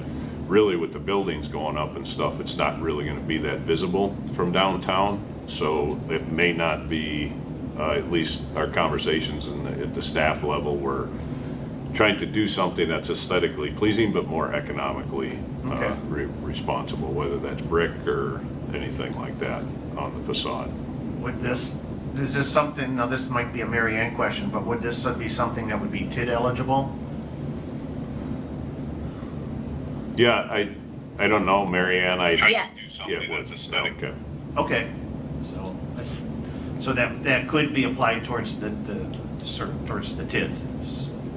really with the buildings going up and stuff, it's not really gonna be that visible from downtown. So it may not be, at least our conversations at the staff level were trying to do something that's aesthetically pleasing, but more economically Okay. responsible, whether that's brick or anything like that on the facade. Would this, is this something, now this might be a Mary Ann question, but would this be something that would be TID eligible? Yeah, I don't know, Mary Ann, Yes. Yeah, what's aesthetic? Okay. Okay, so that could be applied towards towards the TID.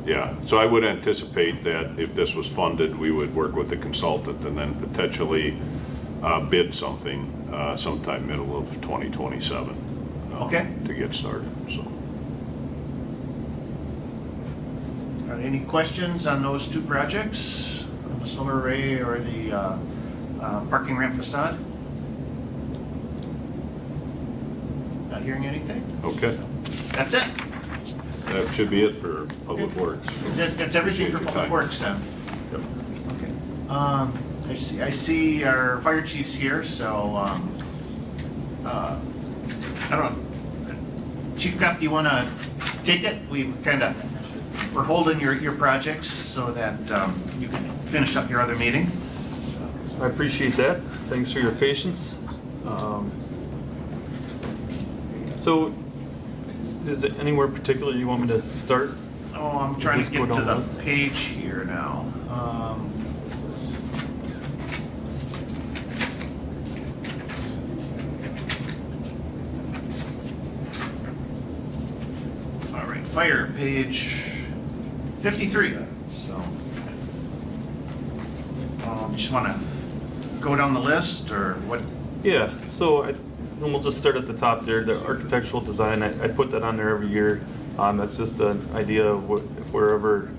Yeah, so I would anticipate that if this was funded, we would work with the consultant and then potentially bid something sometime middle of 2027. Okay. To get started, so. Any questions on those two projects, on the solar array or the parking ramp facade? Not hearing anything? Okay, That's it. that should be it for Public Works. That's everything for Appreciate your Public time. Works then? Yep. Okay. I see our fire chief's here, so, I don't know. Chief Kopp, do you want to take it? We're holding your projects so that you can finish up your other meeting. I appreciate that. Thanks for your patience. So, is there anywhere particular you want me to start? Oh, I'm trying to Just get go to down the the list. page here now. All right, fire, page 53. So, just want to go down the list, or what? Yeah, so and we'll just start at the top there, the architectural design. I put that on there every year. That's just an idea of if we're ever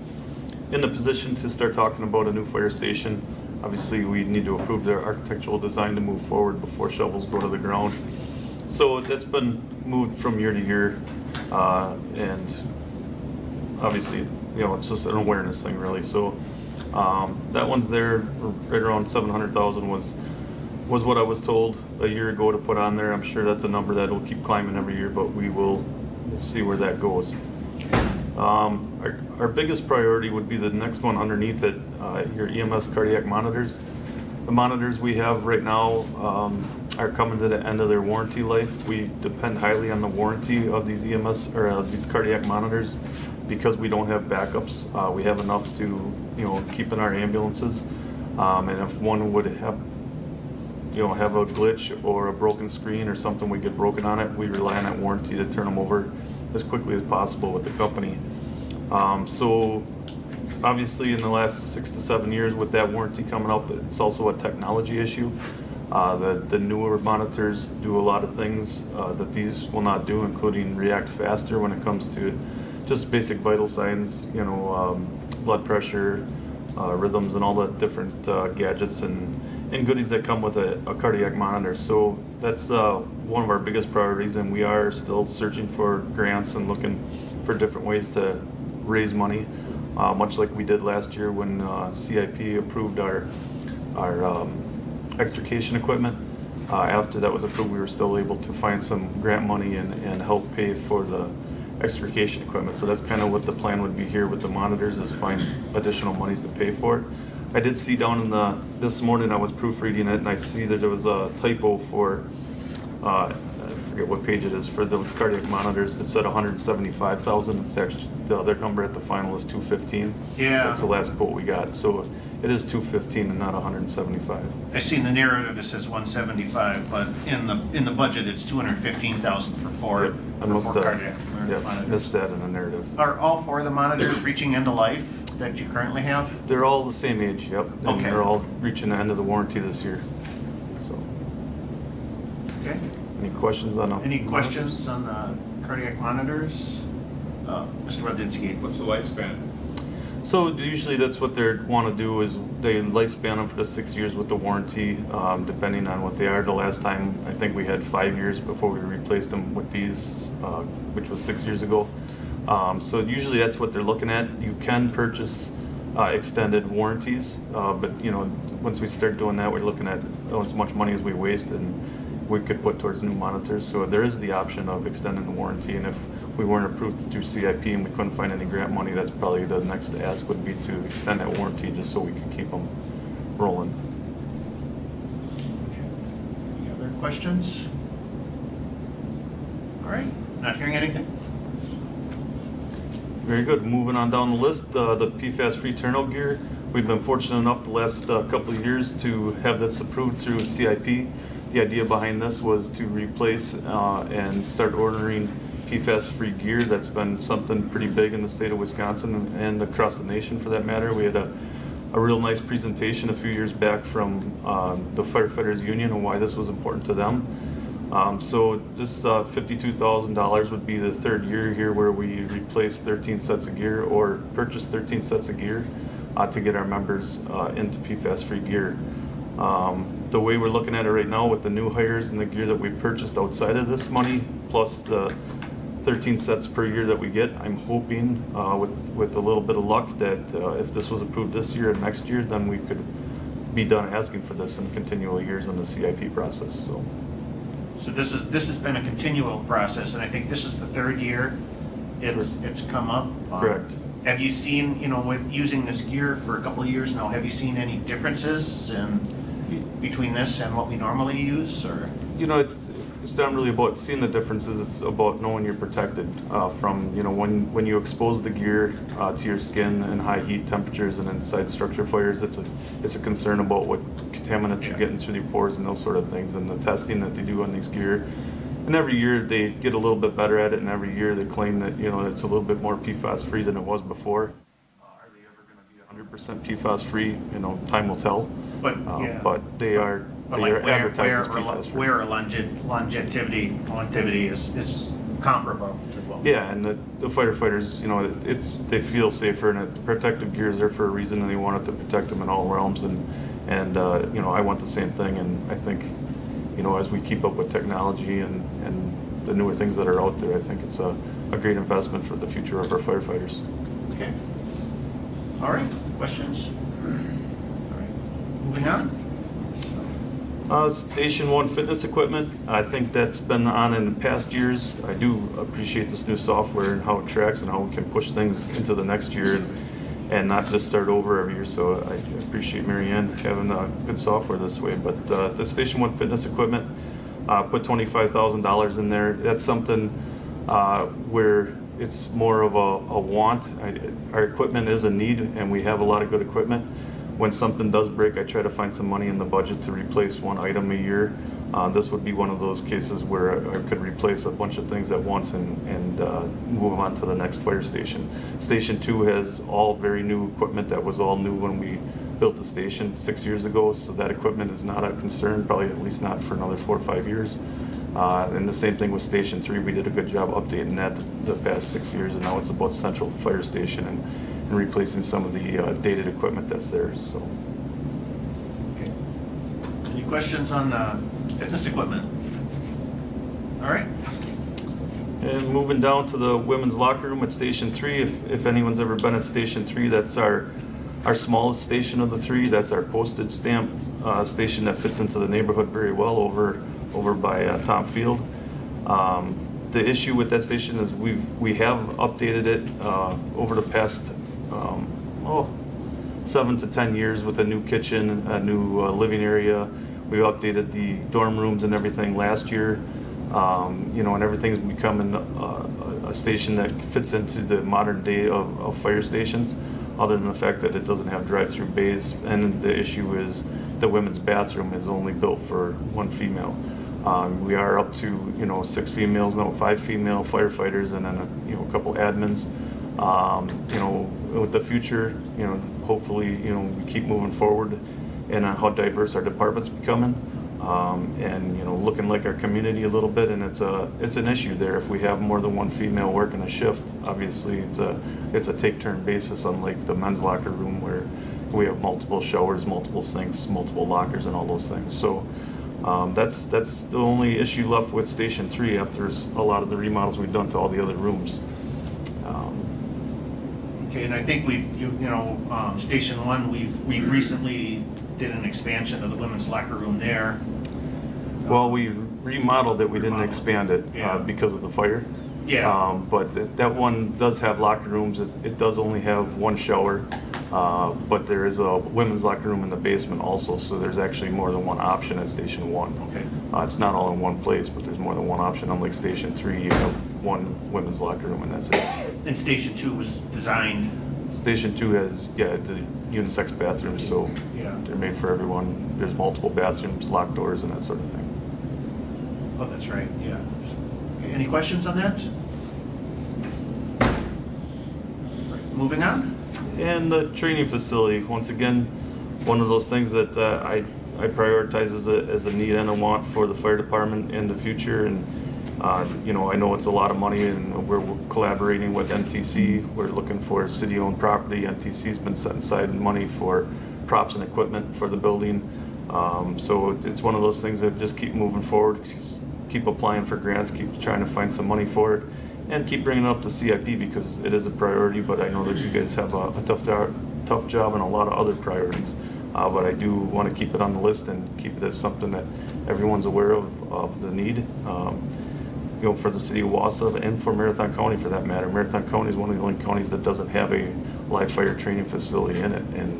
in the position to start talking about a new fire station. Obviously, we need to approve their architectural design to move forward before shovels go to the ground. So that's been moved from year to year, and obviously, it's just an awareness thing, really. So that one's there, right around 700,000 was what I was told a year ago to put on there. I'm sure that's a number that will keep climbing every year, but we'll see where that goes. Our biggest priority would be the next one underneath it, your EMS cardiac monitors. The monitors we have right now are coming to the end of their warranty life. We depend highly on the warranty of these EMS or these cardiac monitors because we don't have backups. We have enough to keep in our ambulances, and if one would have a glitch or a broken screen or something would get broken on it, we rely on that warranty to turn them over as quickly as possible with the company. So obviously in the last 6 to 7 years with that warranty coming up, it's also a technology issue. The newer monitors do a lot of things that these will not do, including react faster when it comes to just basic vital signs, blood pressure, rhythms, and all the different gadgets and goodies that come with a cardiac monitor. So that's one of our biggest priorities, and we are still searching for grants and looking for different ways to raise money, much like we did last year when CIP approved our extrication equipment. After that was approved, we were still able to find some grant money and help pay for the extrication equipment. So that's kind of what the plan would be here with the monitors, is find additional monies to pay for it. I did see down in this morning, I was proofreading it, and I see that there was a typo for, I forget what page it is, for the cardiac monitors. It said 175,000. It's actually, their number at the final is 215. Yeah. That's the last quote we got. So it is 215 and not 175. I see in the narrative it says 175, but in the budget it's 215,000 for four cardiac monitors. Missed that in the narrative. Are all four of the monitors reaching end of life that you currently have? They're all the same age, yep. And Okay. they're all reaching the end of the warranty this year. So, Okay. any questions on them? Any questions on the cardiac monitors? Mr. Rudinsky. What's the lifespan? So usually that's what they want to do is they lifespan them for the 6 years with the warranty, depending on what they are. The last time, I think we had 5 years before we replaced them with these, which was 6 years ago. So usually that's what they're looking at. You can purchase extended warranties, but you know, once we start doing that, we're looking at as much money as we waste and we could put towards new monitors. So there is the option of extending the warranty, and if we weren't approved through CIP and we couldn't find any grant money, that's probably the next ask would be to extend that warranty just so we can keep them rolling. Any other questions? All right, not hearing anything. Very good. Moving on down the list, the PFAS-free turnout gear. We've been fortunate enough the last couple of years to have this approved through CIP. The idea behind this was to replace and start ordering PFAS-free gear. That's been something pretty big in the state of Wisconsin and across the nation for that matter. We had a real nice presentation a few years back from the Firefighters Union on why this was important to them. So this $52,000 would be the third year here where we replace 13 sets of gear or purchase 13 sets of gear to get our members into PFAS-free gear. The way we're looking at it right now with the new hires and the gear that we've purchased outside of this money, plus the 13 sets per year that we get, I'm hoping with a little bit of luck that if this was approved this year and next year, then we could be done asking for this in continual years in the CIP process. So this has been a continual process, and I think this is the third year it's come up. Correct. Have you seen, you know, with using this gear for a couple of years now, have you seen any differences between this and what we normally use, or? You know, it's not really about seeing the differences. It's about knowing you're protected from, you know, when you expose the gear to your skin in high heat temperatures and inside structure fires. It's a concern about what contaminants are getting through the pores and those sort of things. And the testing that they do on these gear, and every year they get a little bit better at it, and every year they claim that, you know, it's a little bit more PFAS free than it was before. Are they ever going to be 100% PFAS free? You know, time will tell. But yeah. But they are. But They like are advertised as PFAS free. where longevity is comparable to what? Yeah, and the firefighters, you know, they feel safer, and the protective gear is there for a reason, and they want it to protect them in all realms, and you know, I want the same thing, and I think, you know, as we keep up with technology and the newer things that are out there, I think it's a great investment for the future of our firefighters. Okay. All right, questions? All right, moving on. Station 1 fitness equipment, I think that's been on in past years. I do appreciate this new software and how it tracks and how we can push things into the next year and not just start over every year. So I appreciate Mary Ann having good software this way. But the Station 1 fitness equipment, put $25,000 in there. That's something where it's more of a want. Our equipment is a need, and we have a lot of good equipment. When something does break, I try to find some money in the budget to replace one item a year. This would be one of those cases where I could replace a bunch of things at once and move on to the next fire station. Station 2 has all very new equipment that was all new when we built the station 6 years ago, so that equipment is not a concern, probably at least not for another 4 or 5 years. And the same thing with Station 3. We did a good job updating that the past 6 years, and now it's about Central Fire Station and replacing some of the dated equipment that's there. So, Okay. Any questions on fitness equipment? All right. and moving down to the women's locker room at Station 3. If anyone's ever been at Station 3, that's our smallest station of the three. That's our postage stamp station that fits into the neighborhood very well over by Tom Field. The issue with that station is we have updated it over the past 7 to 10 years with a new kitchen, a new living area. We updated the dorm rooms and everything last year, and everything's becoming a station that fits into the modern day of fire stations, other than the fact that it doesn't have drive-through bays. And the issue is the women's bathroom is only built for one female. We are up to 6 females now, 5 female firefighters, and then a couple admins. With the future, hopefully we keep moving forward and how diverse our department's becoming. and, you know, looking like our community a little bit, and it's an issue there. If we have more than one female working a shift, obviously it's a take-turn basis, unlike the men's locker room where we have multiple showers, multiple sinks, multiple lockers, and all those things. So that's the only issue left with Station 3 after a lot of the remodels we've done to all the other rooms. Okay, and I think Station 1, we've recently did an expansion of the women's locker room there. Well, we remodeled it, we didn't expand it Yeah. because of the fire. Yeah. But that one does have locker rooms. It does only have one shower, but there is a women's locker room in the basement also, so there's actually more than one option at Station 1. Okay. It's not all in one place, but there's more than one option. Unlike Station 3, you have one women's locker room and that's it. And Station 2 was designed. Station 2 has, the unisex bathrooms, so Yeah. they're made for everyone. There's multiple bathrooms, locked doors, and that sort of thing. Oh, that's right, yeah. Okay, any questions on that? Right, moving on. And the training facility, once again, one of those things that I prioritize as a need and a want for the fire department in the future. And you know, I know it's a lot of money, and we're collaborating with NTC. We're looking for city-owned property. NTC's been setting aside money for props and equipment for the building. So it's one of those things that just keep moving forward, just keep applying for grants, keep trying to find some money for it, and keep bringing it up to CIP because it is a priority. But I know that you guys have a tough job and a lot of other priorities. But I do want to keep it on the list and keep it as something that everyone's aware of the need. You know, for the city of Wausau and for Marathon County for that matter. Marathon County is one of the only counties that doesn't have a live fire training facility in it, and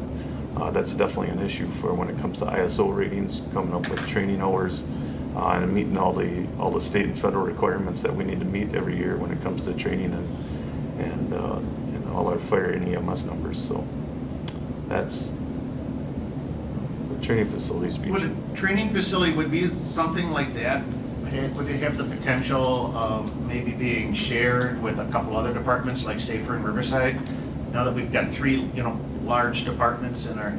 that's definitely an issue for when it comes to ISO ratings, coming up with training hours, and meeting all the state and federal requirements that we need to meet every year when it comes to training and all our fire and EMS numbers. So that's the training facility speech. Would a training facility would be something like that? Would it have the potential of maybe being shared with a couple other departments like Safer and Riverside? Now that we've got three, large departments in our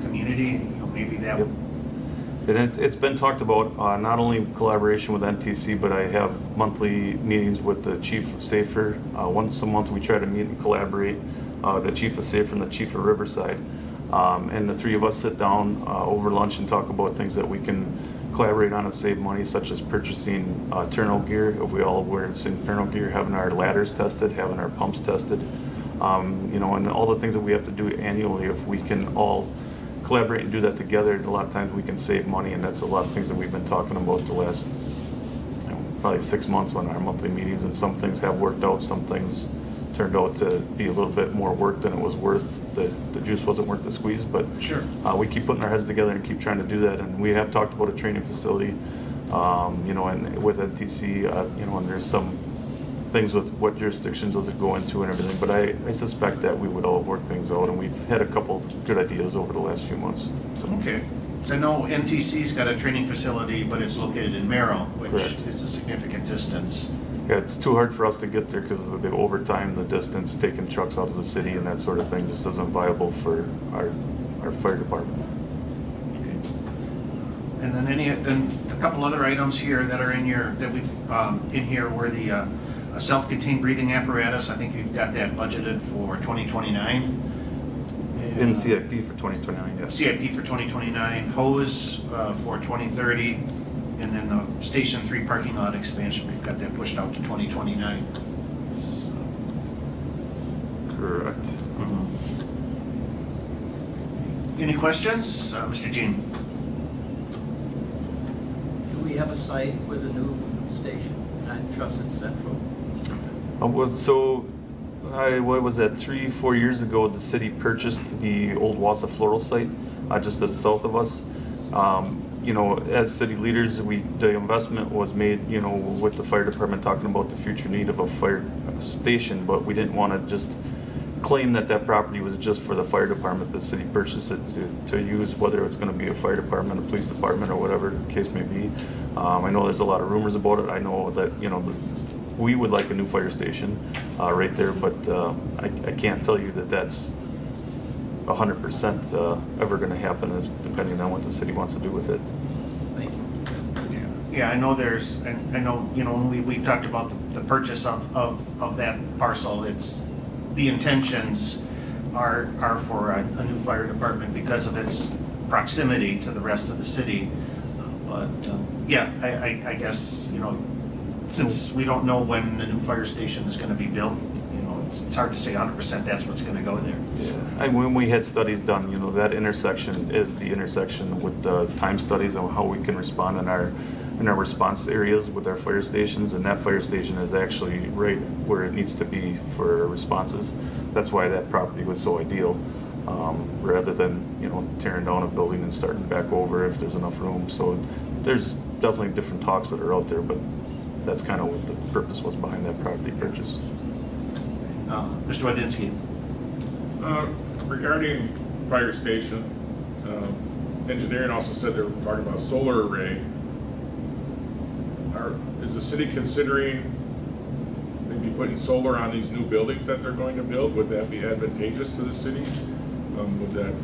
community, maybe that would. And it's been talked about, not only collaboration with NTC, but I have monthly meetings with the chief of Safer. Once a month we try to meet and collaborate, the chief of Safer and the chief of Riverside. And the three of us sit down over lunch and talk about things that we can collaborate on and save money, such as purchasing turnout gear. If we all wear the same turnout gear, having our ladders tested, having our pumps tested, and all the things that we have to do annually. If we can all collaborate and do that together, a lot of times we can save money, and that's a lot of things that we've been talking about the last probably 6 months on our monthly meetings. And some things have worked out, some things turned out to be a little bit more work than it was worth. The juice wasn't worth the squeeze, but Sure. We keep putting our heads together and keep trying to do that. And we have talked about a training facility, and with NTC, and there's some things with what jurisdictions does it go into and everything. But I suspect that we would all work things out, and we've had a couple good ideas over the last few months. So. Okay. So I know NTC's got a training facility, but it's located in Merrill, which Correct. is a significant distance. Yeah, it's too hard for us to get there because of the overtime, the distance, taking trucks out of the city and that sort of thing just isn't viable for our fire department. Okay. And then a couple other items here that are in here were the a self-contained breathing apparatus. I think you've got that budgeted for 2029. In CIP for 2029, yes. CIP for 2029, hose for 2030, and then the Station 3 parking lot expansion, we've got that pushed out to 2029. Correct. Any questions? Mr. Jean? Do we have a site for the new station? I trust it's central. What was that, 3-4 years ago, the city purchased the old Wausau floral site, just to the south of us. As city leaders, the investment was made, with the fire department talking about the future need of a fire station, but we didn't want to just claim that property was just for the fire department. The city purchased it to use, whether it's going to be a fire department, a police department, or whatever the case may be. I know there's a lot of rumors about it. I know that, we would like a new fire station right there, but I can't tell you that that's 100% ever going to happen, depending on what the city wants to do with it. Thank Yeah, I know there's, and I know, you know, when we talked about the purchase of that parcel, it's, the intentions are for a new fire department because of its proximity to the rest of the city. But, yeah, I guess, you know, since we don't know when the new fire station is gonna be built, you know, it's hard to say 100% that's what's gonna go there. And when we had studies done, you know, that intersection is the intersection with the time studies on how we can respond in our response areas with our fire stations, and that fire station is actually right where it needs to be for responses. That's why that property was so ideal, rather than, you know, tearing down a building and starting back over if there's enough room. So there's definitely different talks that are out there, but that's kind of what the purpose was behind that property purchase. Mr. Wadinsky. Regarding fire station, engineering also said they were talking about solar array. Is the city considering maybe putting solar on these new buildings that they're going to build? Would that be advantageous to the city? Would that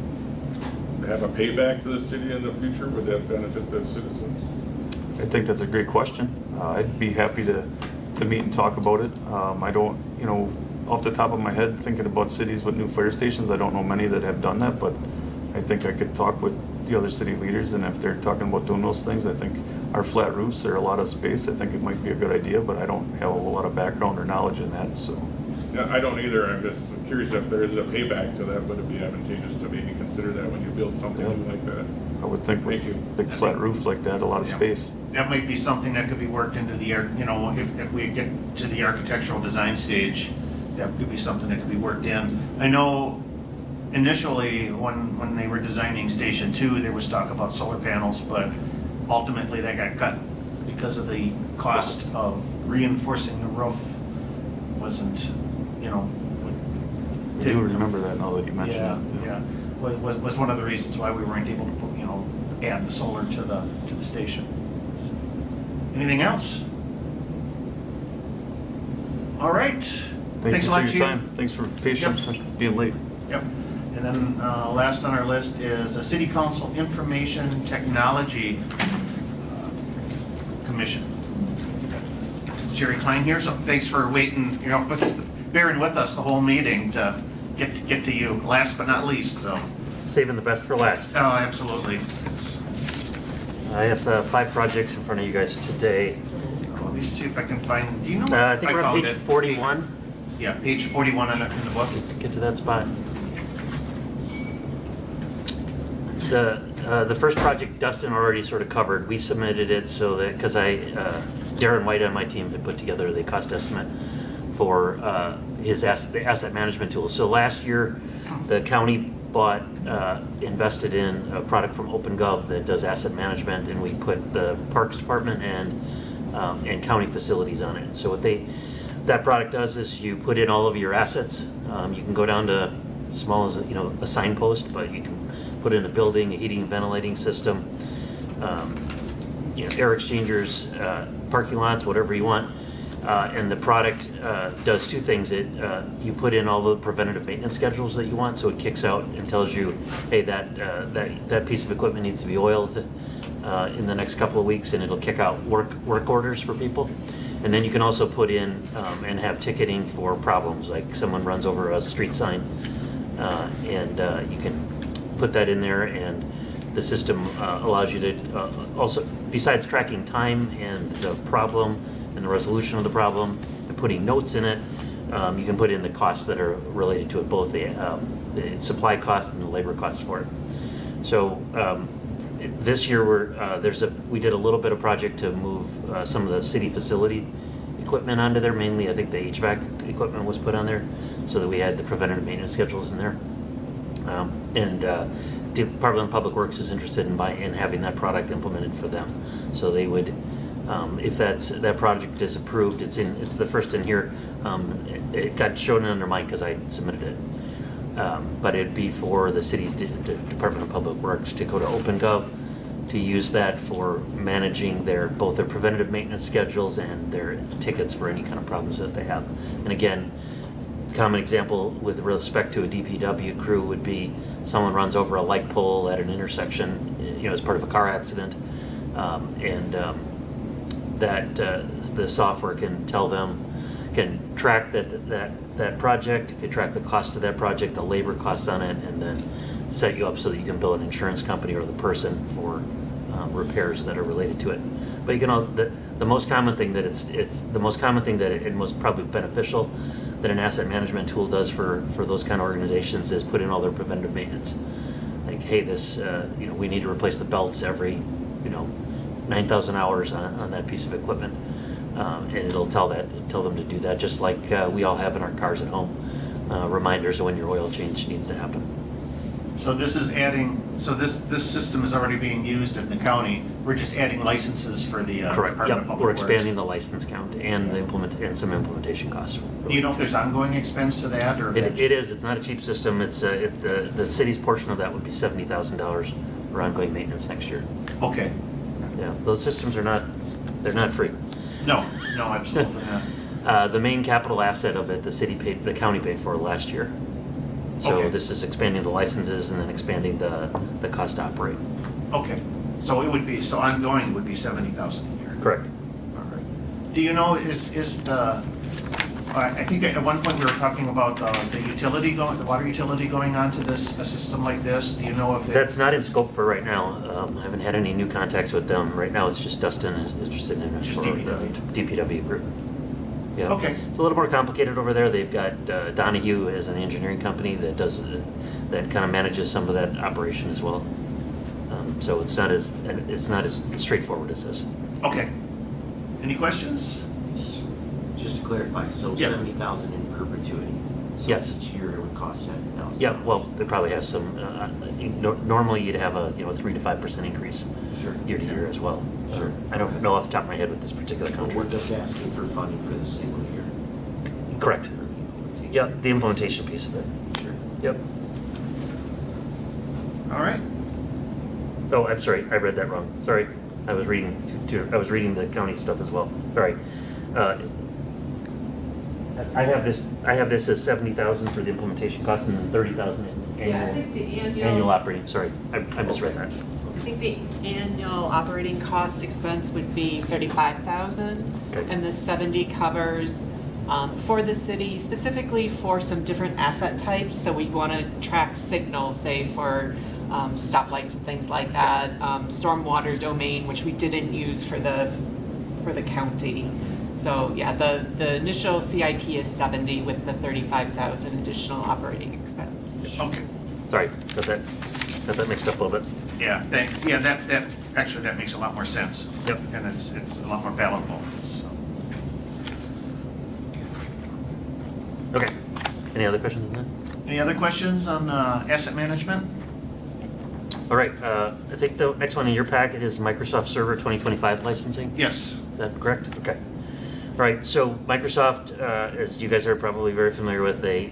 have a payback to the city in the future? Would that benefit the citizens? I think that's a great question. I'd be happy to meet and talk about it. I don't, you know, off the top of my head, thinking about cities with new fire stations, I don't know many that have done that, but I think I could talk with the other city leaders, and if they're talking about doing those things, I think our flat roofs are a lot of space. I think it might be a good idea, but I don't have a whole lot of background or knowledge in that, so. Yeah, I don't either. I'm just curious if there is a payback to that. Would it be advantageous to maybe consider that when you build something new like that? I would think with a big flat roof like that, a lot of space. That might be something that could be worked into the, you know, if we get to the architectural design stage, that could be something that could be worked in. I know initially when they were designing Station 2, there was talk about solar panels, but ultimately that got cut because of the cost of reinforcing the roof wasn't, you know. I do remember that now that you mentioned it. Yeah, was one of the reasons why we weren't able to put, you know, add the solar to the station. Anything else? All right. Thanks a for lot, your Chief. time. Thanks for patience and being late. Yep. And then last on our list is a City Council Information Technology Commission. Jerry Klein here, so thanks for waiting, you know, bearing with us the whole meeting to get to you, last but not least, so. Saving the best for last. Oh, absolutely. I have 5 projects in front of you guys today. Let me see if I can find, do you know? I think we're on found page it. 41. Yeah, page 41 in the book. Get to that spot. The first project Dustin already sort of covered. We submitted it so that, because Darren White on my team had put together the cost estimate for the asset management tool. So last year, the county invested in a product from OpenGov that does asset management, and we put the Parks Department and county facilities on it. So what that product does is you put in all of your assets. You can go down to small as, you know, a signpost, but you can put in a building, a heating and ventilating system, you know, air exchangers, parking lots, whatever you want. And the product does 2 things. You put in all the preventative maintenance schedules that you want, so it kicks out and tells you, hey, that piece of equipment needs to be oiled in the next couple of weeks, and it'll kick out work orders for people. And then you can also put in and have ticketing for problems, like someone runs over a street sign, and you can put that in there, and the system allows you to also, besides tracking time and the problem and the resolution of the problem and putting notes in it, you can put in the costs that are related to it, both the supply cost and the labor cost for it. So this year we did a little bit of project to move some of the city facility equipment onto there. Mainly, I think the HVAC equipment was put on there, so that we had the preventative maintenance schedules in there. The Department of Public Works is interested in having that product implemented for them. So they would, if that project is approved, it's the first in here. It got shown under mine because I submitted it. But it'd be for the city's Department of Public Works to go to OpenGov to use that for managing both their preventative maintenance schedules and their tickets for any kind of problems that they have. And again, common example with respect to a DPW crew would be someone runs over a light pole at an intersection, you know, as part of a car accident, and that the software can tell them, can track that project, can track the cost of that project, the labor costs on it, and then set you up so that you can bill an insurance company or the person for repairs that are related to it. But you can also, the most common thing that the most common thing that it most probably beneficial that an asset management tool does for those kind of organizations is put in all their preventive maintenance. Like, hey, this, we need to replace the belts every, 9,000 hours on that piece of equipment. And it'll tell them to do that, just like we all have in our cars at home, reminders of when your oil change needs to happen. So this is adding, this system is already being used in the county. We're just adding licenses for the Correct. Department Yep. of Public We're Works. expanding the license count and and some implementation costs. Do you know if there's ongoing expense to that, or? It is. It's not a cheap system. It's the city's portion of that would be $70,000 for ongoing maintenance next year. Okay. Yeah, those systems are not. They're not free. No, absolutely not. The main capital asset of it, the county paid for last year. So Okay. this is expanding the licenses and then expanding the cost to operate. Okay, so it would be, ongoing would be 70,000 a year. Correct. All right. Do you know, is the, I think at one point we were talking about the water utility going on to a system like this. Do you know if That's not in scope for right now. I haven't had any new contacts with them. Right now, it's just Dustin is interested in it Just for DPW. the DPW group. Yeah. Okay. It's a little more complicated over there. They've got Donahue as an engineering company that that kind of manages some of that operation as well. So it's not as straightforward as this. Okay. Any questions? Just to clarify, so Yeah. 70,000 in perpetuity? So Yes. each year it would cost 70,000? Yeah. Well, it probably has some. Normally, you'd have a 3 to 5% increase Sure. year to year as well. Sure. I don't know off the top of my head with this particular But we're contract. just asking for funding for the single year? Correct. For the implementation? Yep. The implementation piece of it. Sure. Yep. All right. Oh, I'm sorry, I read that wrong. Sorry, I was reading I was reading the county stuff as well. Sorry. I have this as 70,000 for the implementation cost and then 30,000 in Yeah, I think the annual operating. Sorry, I misread that. I think the annual operating cost expense would be 35,000. Okay. And the 70 covers for the city, specifically for some different asset types. So we want to track signals, say for stoplights and things like that, stormwater domain, which we didn't use for the county. So yeah, the initial CIP is 70 with the 35,000 additional operating expense. Okay. Sorry, got that mixed up a little bit. Yeah, that makes a lot more sense. Yep. And it's a lot more palatable, so. Okay. Any other questions on that? Any other questions on asset management? All right. I think the next one in your packet is Microsoft Server 2025 licensing. Yes. Is that correct? Okay. All right. So Microsoft, as you guys are probably very familiar with, they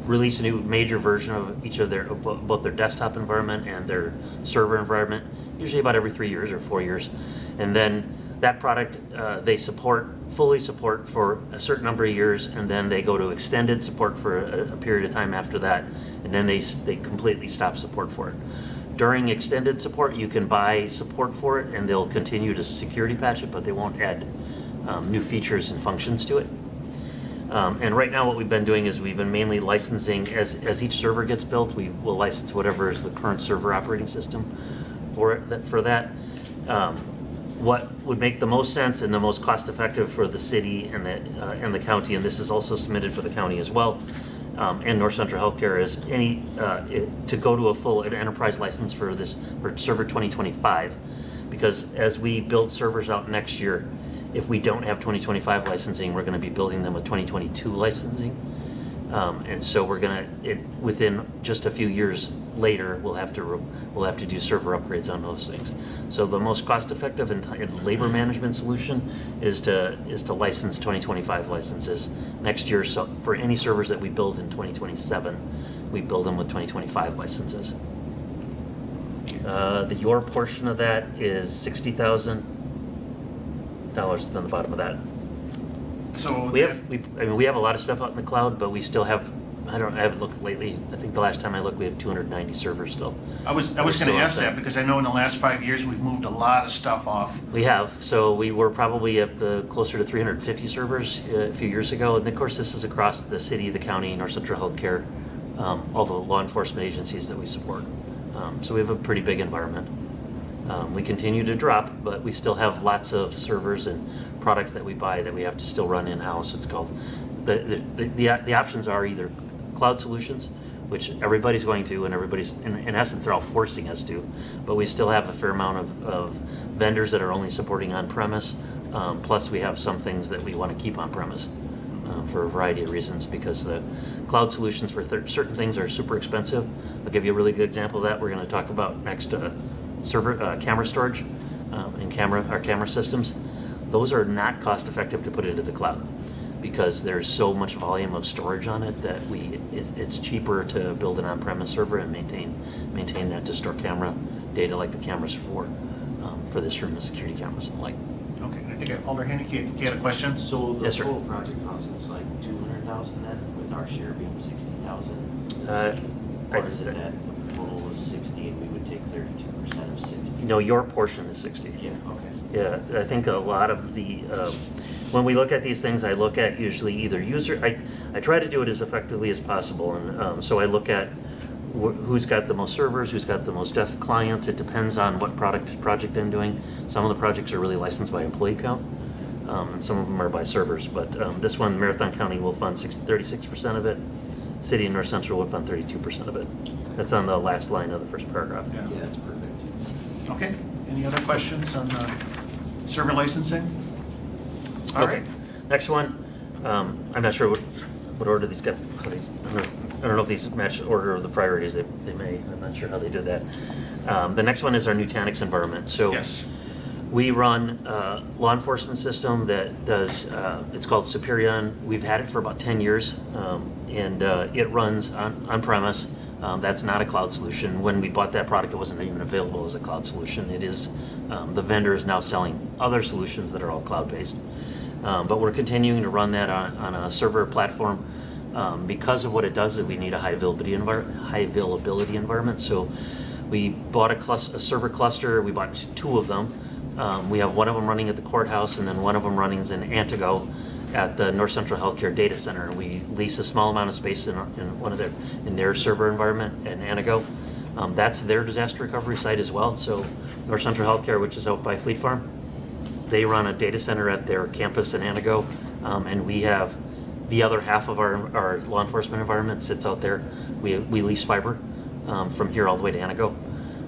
release a new major version of each of both their desktop environment and their server environment, usually about every 3 years or 4 years, and then that product they fully support for a certain number of years, and then they go to extended support for a period of time after that, and then they completely stop support for it. During extended support, you can buy support for it, and they'll continue to security patch it, but they won't add new features and functions to it. And right now what we've been doing is we've been mainly licensing, as each server gets built, we will license whatever is the current server operating system for that. What would make the most sense and the most cost effective for the city and the county, and this is also submitted for the county as well, and North Central Healthcare, is to go to an enterprise license for Server 2025, because as we build servers out next year, if we don't have 2025 licensing, we're going to be building them with 2022 licensing, and so within just a few years later, we'll have to do server upgrades on those things. So the most cost-effective and labor management solution is to license 2025 licenses next year. So for any servers that we build in 2027, we build them with 2025 licenses. Your portion of that is $60,000 on the bottom of that. So We have a lot of stuff out in the cloud, but we still have I haven't looked lately. I think the last time I looked, we have 290 servers still. I was We're going still to on ask that thing. because I know in the last 5 years, we've moved a lot of stuff off. We have. So we were probably at closer to 350 servers a few years ago. And of course, this is across the city, the county, North Central Healthcare, all the law enforcement agencies that we support. So we have a pretty big environment. We continue to drop, but we still have lots of servers and products that we buy that we have to still run in-house. It's called, the options are either cloud solutions, which everybody's going to, and everybody's, in essence, they're all forcing us to, but we still have a fair amount of vendors that are only supporting on-premise, plus we have some things that we want to keep on-premise for a variety of reasons, because the cloud solutions for certain things are super expensive. I'll give you a really good example of that. We're going to talk about next camera storage and our camera systems. Those are not cost effective to put into the cloud because there's so much volume of storage on it that it's cheaper to build an on-premise server and maintain that to store camera data like the cameras for this room, the security cameras and the like. Okay, I think Alder Hennig, you had a question? So the Yes, sir. total project cost is like 200,000 then, with our share being 60,000? Or is it that the total was 60 and we would take 32% of 60? No, your portion is 60. Yeah, okay. Yeah, I think a lot of the, when we look at these things, I look at usually either I try to do it as effectively as possible. And so I look at who's got the most servers, who's got the most desk clients. It depends on what project I'm doing. Some of the projects are really licensed by employee count, and some of them are by servers. But this one, Marathon County will fund 36% of it. City and North Central will fund 32% of it. That's on the last line of the first paragraph. Yeah, that's perfect. Okay, any other questions on server licensing? All Okay, right. next one. I'm not sure what order these got. I don't know if these match the order of the priorities. They may. I'm not sure how they did that. The next one is our Nutanix environment. So Yes. we run a law enforcement system that does, it's called Superion. We've had it for about 10 years, and it runs on-premise. That's not a cloud solution. When we bought that product, it wasn't even available as a cloud solution. It is, the vendor is now selling other solutions that are all cloud-based. But we're continuing to run that on a server platform. Because of what it does, we need a high availability environment. So we bought a server cluster. We bought 2 of them. We have one of them running at the courthouse, and then one of them running in Antigo at the North Central Healthcare Data Center. We lease a small amount of space in their server environment in Antigo. That's their disaster recovery site as well. So North Central Healthcare, which is out by Fleet Farm, they run a data center at their campus in Antigo, and we have the other half of our law enforcement environment sits out there. We lease fiber from here all the way to Antigo,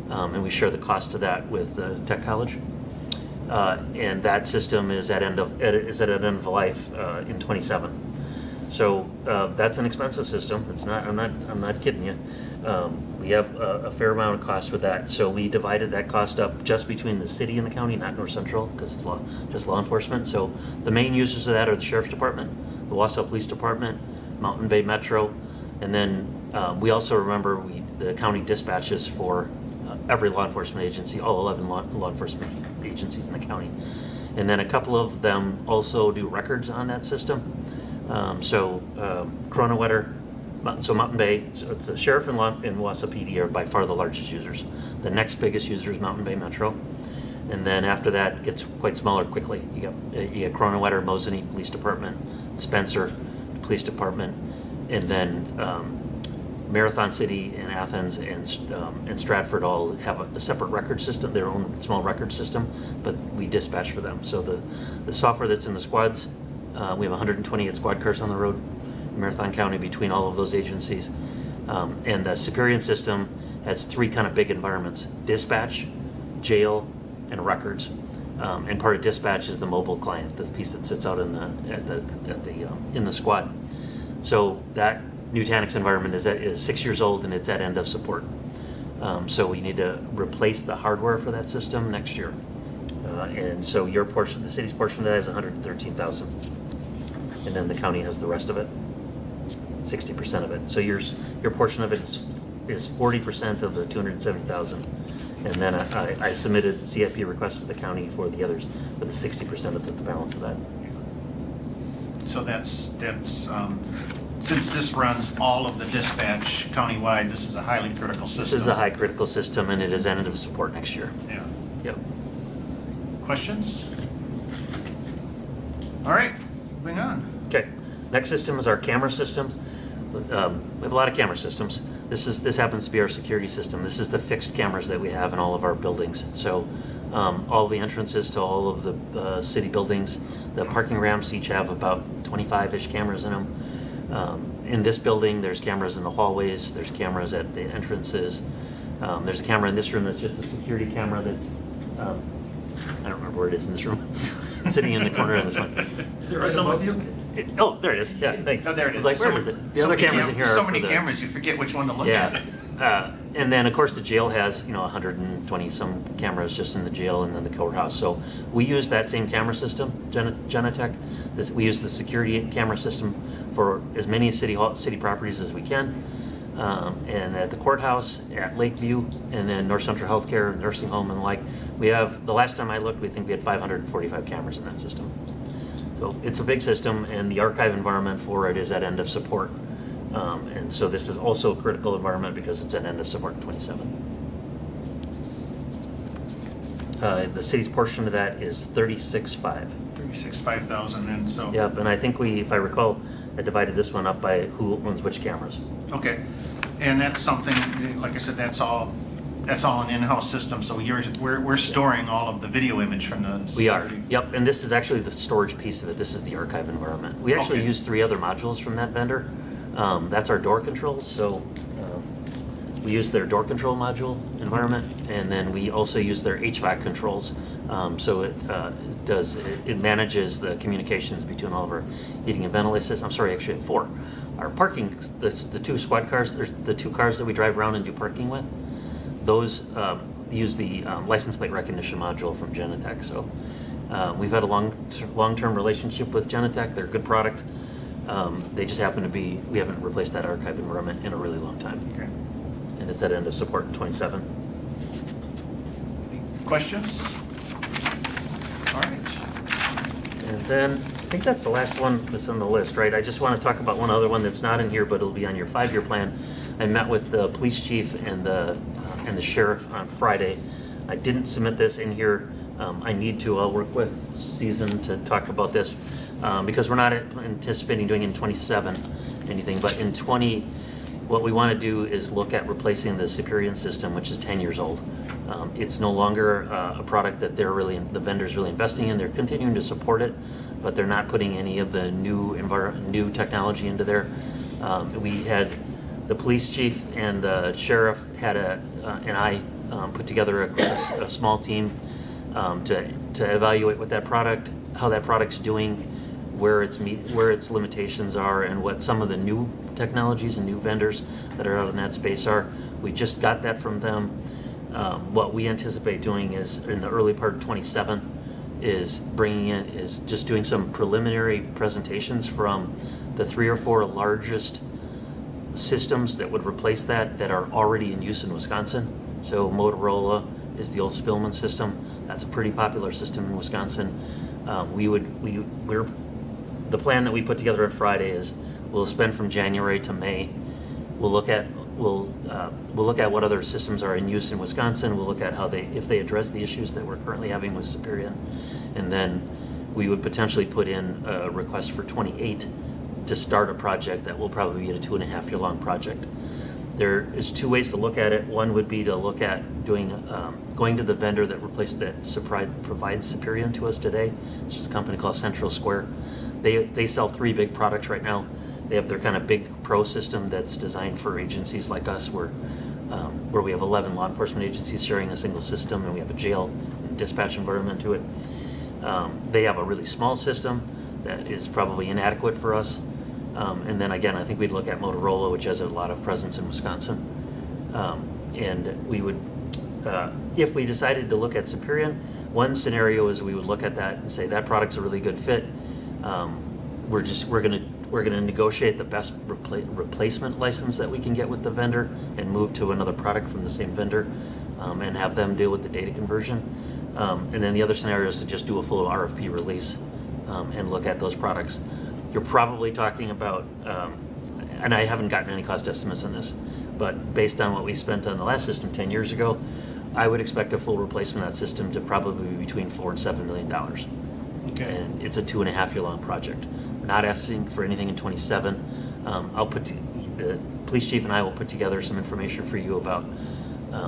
and we share the cost of that with Tech College. And that system is at end of life in 27. So that's an expensive system. It's not. I'm not kidding you. We have a fair amount of cost with that. So we divided that cost up just between the city and the county, not North Central, because it's just law enforcement. So the main users of that are the Sheriff's Department, the Wausau Police Department, Mountain Bay Metro, and then we also remember the county dispatches for every law enforcement agency, all 11 law enforcement agencies in the county. And then a couple of them also do records on that system. Coronawetter, so Mountain Bay, so it's the Sheriff and Wausau PD are by far the largest users. The next biggest user is Mountain Bay Metro. And then after that, it gets quite smaller quickly. You got Coronawetter, Mosinee Police Department, Spencer Police Department, and then Marathon City and Athens and Stratford all have a separate record system, their own small record system, but we dispatch for them. So the software that's in the squads, we have 128 squad cars on the road in Marathon County between all of those agencies. And the Superion system has 3 kind of big environments: dispatch, jail, and records. And part of dispatch is the mobile client, the piece that sits out in the squad. So that Nutanix environment is 6 years old and it's at end of support. So we need to replace the hardware for that system next year. And so your portion, the city's portion of that is $113,000, and then the county has the rest of it, 60% of it. So your portion of it is 40% of the $270,000. And then I submitted CIP requests to the county for the others, with the 60% of the balance of that. So that's since this runs all of the dispatch countywide, this is a highly critical system. This is a high critical system, and it is end of support next year. Yeah. Yep. Questions? All right, moving on. Okay, next system is our camera system. We have a lot of camera systems. This happens to be our security system. This is the fixed cameras that we have in all of our buildings. So all the entrances to all of the city buildings, the parking ramps each have about 25-ish cameras in them. In this building, there's cameras in the hallways, there's cameras at the entrances. There's a camera in this room that's just a security camera that's, I don't remember where it is in this room. It's sitting in the corner of this one. Is it right above you? Oh, there it is. Yeah, thanks. Oh, there it I is. was like, where is it? The So other many cameras in here are So for many the- cameras, you forget which one to look Yeah. at. And then, of course, the jail has, 120 some cameras just in the jail and then the courthouse. So we use that same camera system, Genetech. We use the security camera system for as many city properties as we can. And at the courthouse, at Lakeview, and then North Central Healthcare, nursing home and the like. We have, the last time I looked, we think we had 545 cameras in that system. So it's a big system, and the archive environment for it is at end of support. And so this is also a critical environment because it's at end of support in 27. The city's portion of that is 36.5. 5,000, and so. Yep, and I think if I recall, I divided this one up by who owns which cameras. Okay, and that's something, like I said, that's all an in-house system, so we're storing all of the video image from the. We are, security. yep, and this is actually the storage piece of it. This is the archive environment. We actually Okay. use 3 other modules from that vendor. That's our door controls, so we use their door control module environment, and then we also use their HVAC controls. So it manages the communications between all of our heating and ventilation systems. I'm sorry, actually 4. Our parking, the 2 squad cars, the 2 cars that we drive around and do parking with, those use the license plate recognition module from Genetech. So we've had a long-term relationship with Genetech. They're a good product. They just happen to be, we haven't replaced that archive environment in a really long time. Okay. And it's at end of support in 27. Questions? All right. And then, I think that's the last one that's on the list, right? I just want to talk about one other one that's not in here, but it'll be on your 5-year plan. I met with the police chief and the sheriff on Friday. I didn't submit this in here. I need to. I'll work with Season to talk about this because we're not anticipating doing in 27 anything, but in 20, what we want to do is look at replacing the Superion system, which is 10 years old. It's no longer a product that the vendor's really investing in. They're continuing to support it, but they're not putting any of the new technology into there. We had the police chief and the sheriff and I put together a small team to evaluate what that product, how that product's doing, where its limitations are, and what some of the new technologies and new vendors that are out in that space are. We just got that from them. What we anticipate doing is in the early part of 27 is just doing some preliminary presentations from the 3 or 4 largest systems that would replace that are already in use in Wisconsin. So Motorola is the old Spillman system. That's a pretty popular system in Wisconsin. The plan that we put together on Friday is we'll spend from January to May. We'll look at what other systems are in use in Wisconsin. We'll look at if they address the issues that we're currently having with Superion, and then we would potentially put in a request for 28 to start a project that will probably be a 2.5-year long project. There is 2 ways to look at it. One would be to look at going to the vendor that provides Superion to us today, which is a company called Central Square. They sell 3 big products right now. They have their kind of big pro system that's designed for agencies like us, where we have 11 law enforcement agencies sharing a single system, and we have a jail and dispatch environment to it. They have a really small system that is probably inadequate for us. And then again, I think we'd look at Motorola, which has a lot of presence in Wisconsin. And we would, if we decided to look at Superion, one scenario is we would look at that and say that product's a really good fit. We're gonna negotiate the best replacement license that we can get with the vendor and move to another product from the same vendor, and have them deal with the data conversion. And then the other scenario is to just do a full RFP release and look at those products. You're probably talking about and I haven't gotten any cost estimates on this, but based on what we spent on the last system 10 years ago, I would expect a full replacement of that system to probably be between $4 and $7 million. Okay. And it's a 2.5-year-long project. We're not asking for anything in '27. The police chief and I will put together some information for you about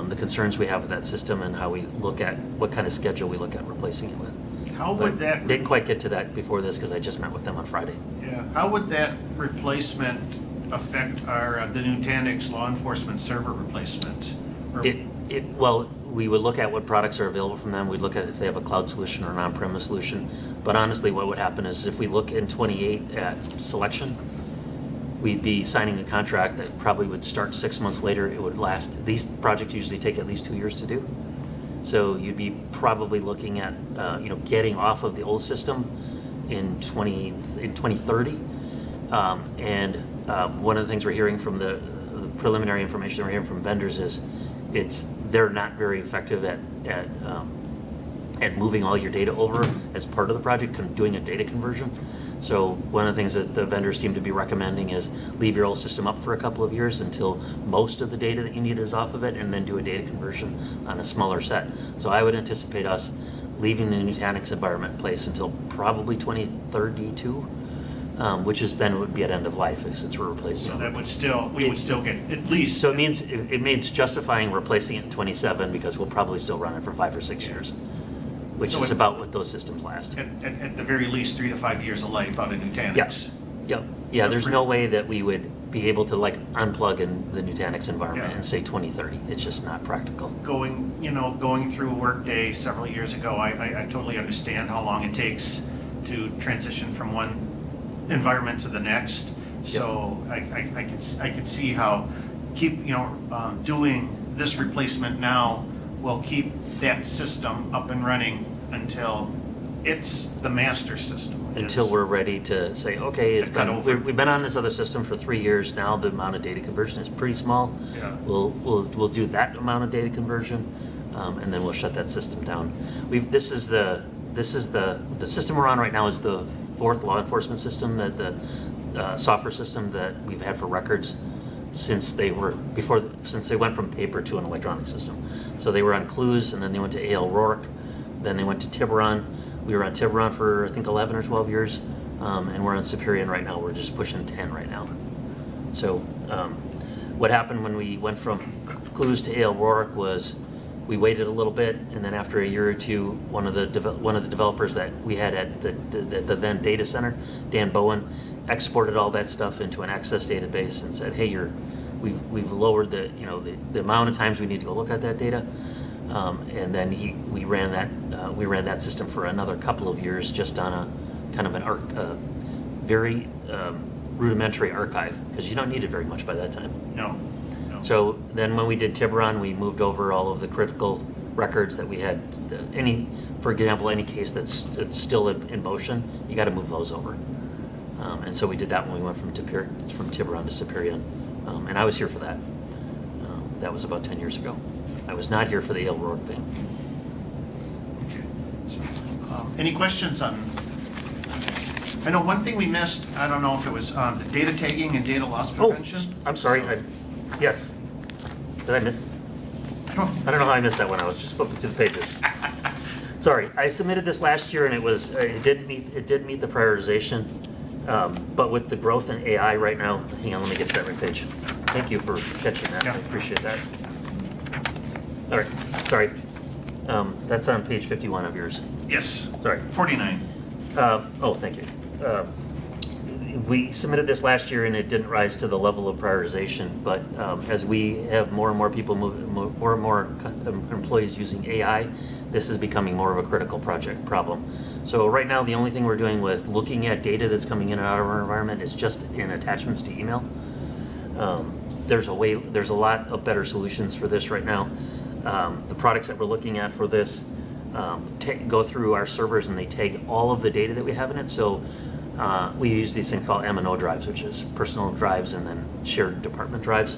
the concerns we have with that system and how we look at what kind of schedule we look at replacing it with. How But would that, didn't quite get to that before this because I just met with them on Friday. yeah, how would that replacement affect our, the Nutanix law enforcement server replacement? Or- Well, we would look at what products are available from them. We'd look at if they have a cloud solution or an on-premise solution. But honestly, what would happen is if we look in '28 at selection, we'd be signing a contract that probably would start 6 months later. It would last, these projects usually take at least 2 years to do. So you'd be probably looking at, getting off of the old system in 2030. One of the things we're hearing from the preliminary information we're hearing from vendors is they're not very effective at moving all your data over as part of the project, doing a data conversion. So one of the things that the vendors seem to be recommending is leave your old system up for a couple of years until most of the data that you need is off of it, and then do a data conversion on a smaller set. So I would anticipate us leaving the Nutanix environment in place until probably 2032, which is then would be at end of life since we're replacing. So that would still, we would still get at least. So it means justifying replacing it in '27 because we'll probably still run it for 5 or 6 years, which So is it- about what those systems last. At the very least, 3 to 5 years of life out of Nutanix. Yep. Yeah, there's no way that we would be able to unplug in the Nutanix environment Yeah. and say 2030. It's just not practical. Going through Workday several years ago, I totally understand how long it takes to transition from one environment to the next. So I could see how doing this replacement now will keep that system up and running until it's the master system. Until we're ready to say, okay, it's To cut over. we've been on this other system for 3 years now. The amount of data conversion is pretty small. Yeah. We'll do that amount of data conversion, and then we'll shut that system down. This is the system we're on right now is the 4th law enforcement system, that the software system that we've had for records since they went from paper to an electronic system. So they were on Clues, and then they went to A.L. Rourke, then they went to Tiburon. We were on Tiburon for I think 11 or 12 years, and we're on Superior right now. We're just pushing 10 right now. So what happened when we went from Clues to A.L. Rourke was we waited a little bit, and then after a year or two, one of the developers that we had at the then data center, Dan Bowen, exported all that stuff into an Access database and said, "Hey, we've lowered the amount of times we need to go look at that data." And then we ran that system for another couple of years just on a kind of very rudimentary archive, because you don't need it very much by that time. No. So then when we did Tiburon, we moved over all of the critical records that we had. For example, any case that's still in motion, you got to move those over. And so we did that when we went from Tiburon to Superior. And I was here for that. That was about 10 years ago. I was not here for the A.L. Rourke thing. Okay. So, any questions on? I know one thing we missed. I don't know if it was the data tagging and data loss prevention. I'm sorry. Yes. Did I miss? I don't know how I missed that one. I was just flipping through the pages. Sorry. I submitted this last year, and it did meet the prioritization. But with the growth in AI right now, hang on, let me get to that right page. Thank you for catching that. Yeah. I appreciate that. All right. Sorry. That's on page 51 of yours. Yes. Sorry. 49. Thank you. We submitted this last year and it didn't rise to the level of prioritization, but as we have more and more people more and more employees using AI, this is becoming more of a critical problem. So right now, the only thing we're doing with looking at data that's coming in and out of our environment is just in attachments to email. There's a lot of better solutions for this right now. The products that we're looking at for this go through our servers and they tag all of the data that we have in it. So we use these things called M&O drives, which is personal drives and then shared department drives.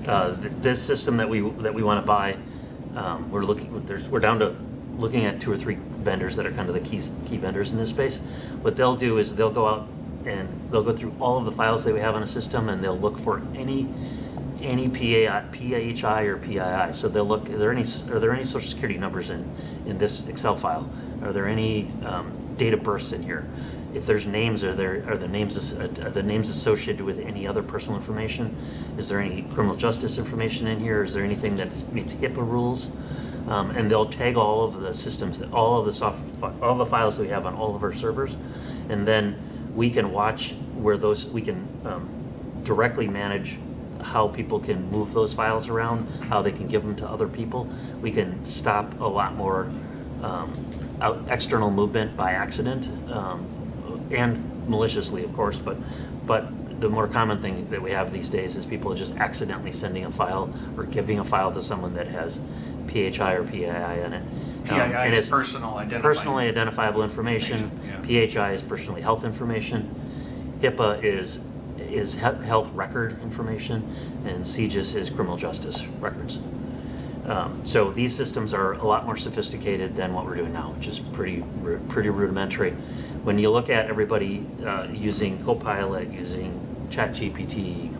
This system that we want to buy, we're down to looking at 2 or 3 vendors that are kind of the key vendors in this space. What they'll do is they'll go out and they'll go through all of the files that we have on a system, and they'll look for any PHI or PII. So they'll look, are there any social security numbers in this Excel file? Are there any date of births in here? If there's names, are the names associated with any other personal information? Is there any criminal justice information in here? Is there anything that meets HIPAA rules? And they'll tag all of the systems, all of the files that we have on all of our servers, and then we can watch where those, we can directly manage how people can move those files around, how they can give them to other people. We can stop a lot more external movement by accident, and maliciously, of course, but the more common thing that we have these days is people just accidentally sending a file or giving a file to someone that has PHI or PII in it. PII And is it's personally identifiable information. Yeah. PHI is personally health information. HIPAA is health record information, and CJIS is criminal justice records. So these systems are a lot more sophisticated than what we're doing now, which is pretty rudimentary. When you look at everybody using Copilot, using ChatGPT,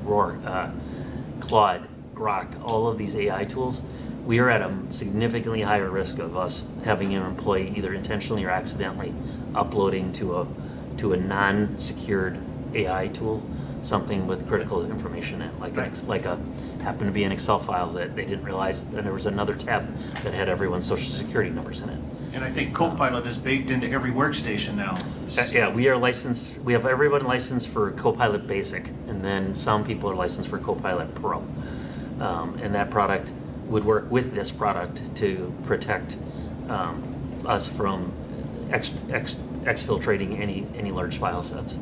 Claude, Grok, all of these AI tools, we are at a significantly higher risk of us having an employee either intentionally or accidentally uploading to a non-secured AI tool something with critical information in it, like happened to be an Excel file that they didn't realize that there was another tab that had everyone's social security numbers in it. And I think Copilot is baked into every workstation now. Yeah, we are licensed, we have everyone licensed for Copilot Basic, and then some people are licensed for Copilot Pro. And that product would work with this product to protect us from exfiltrating any large file sets.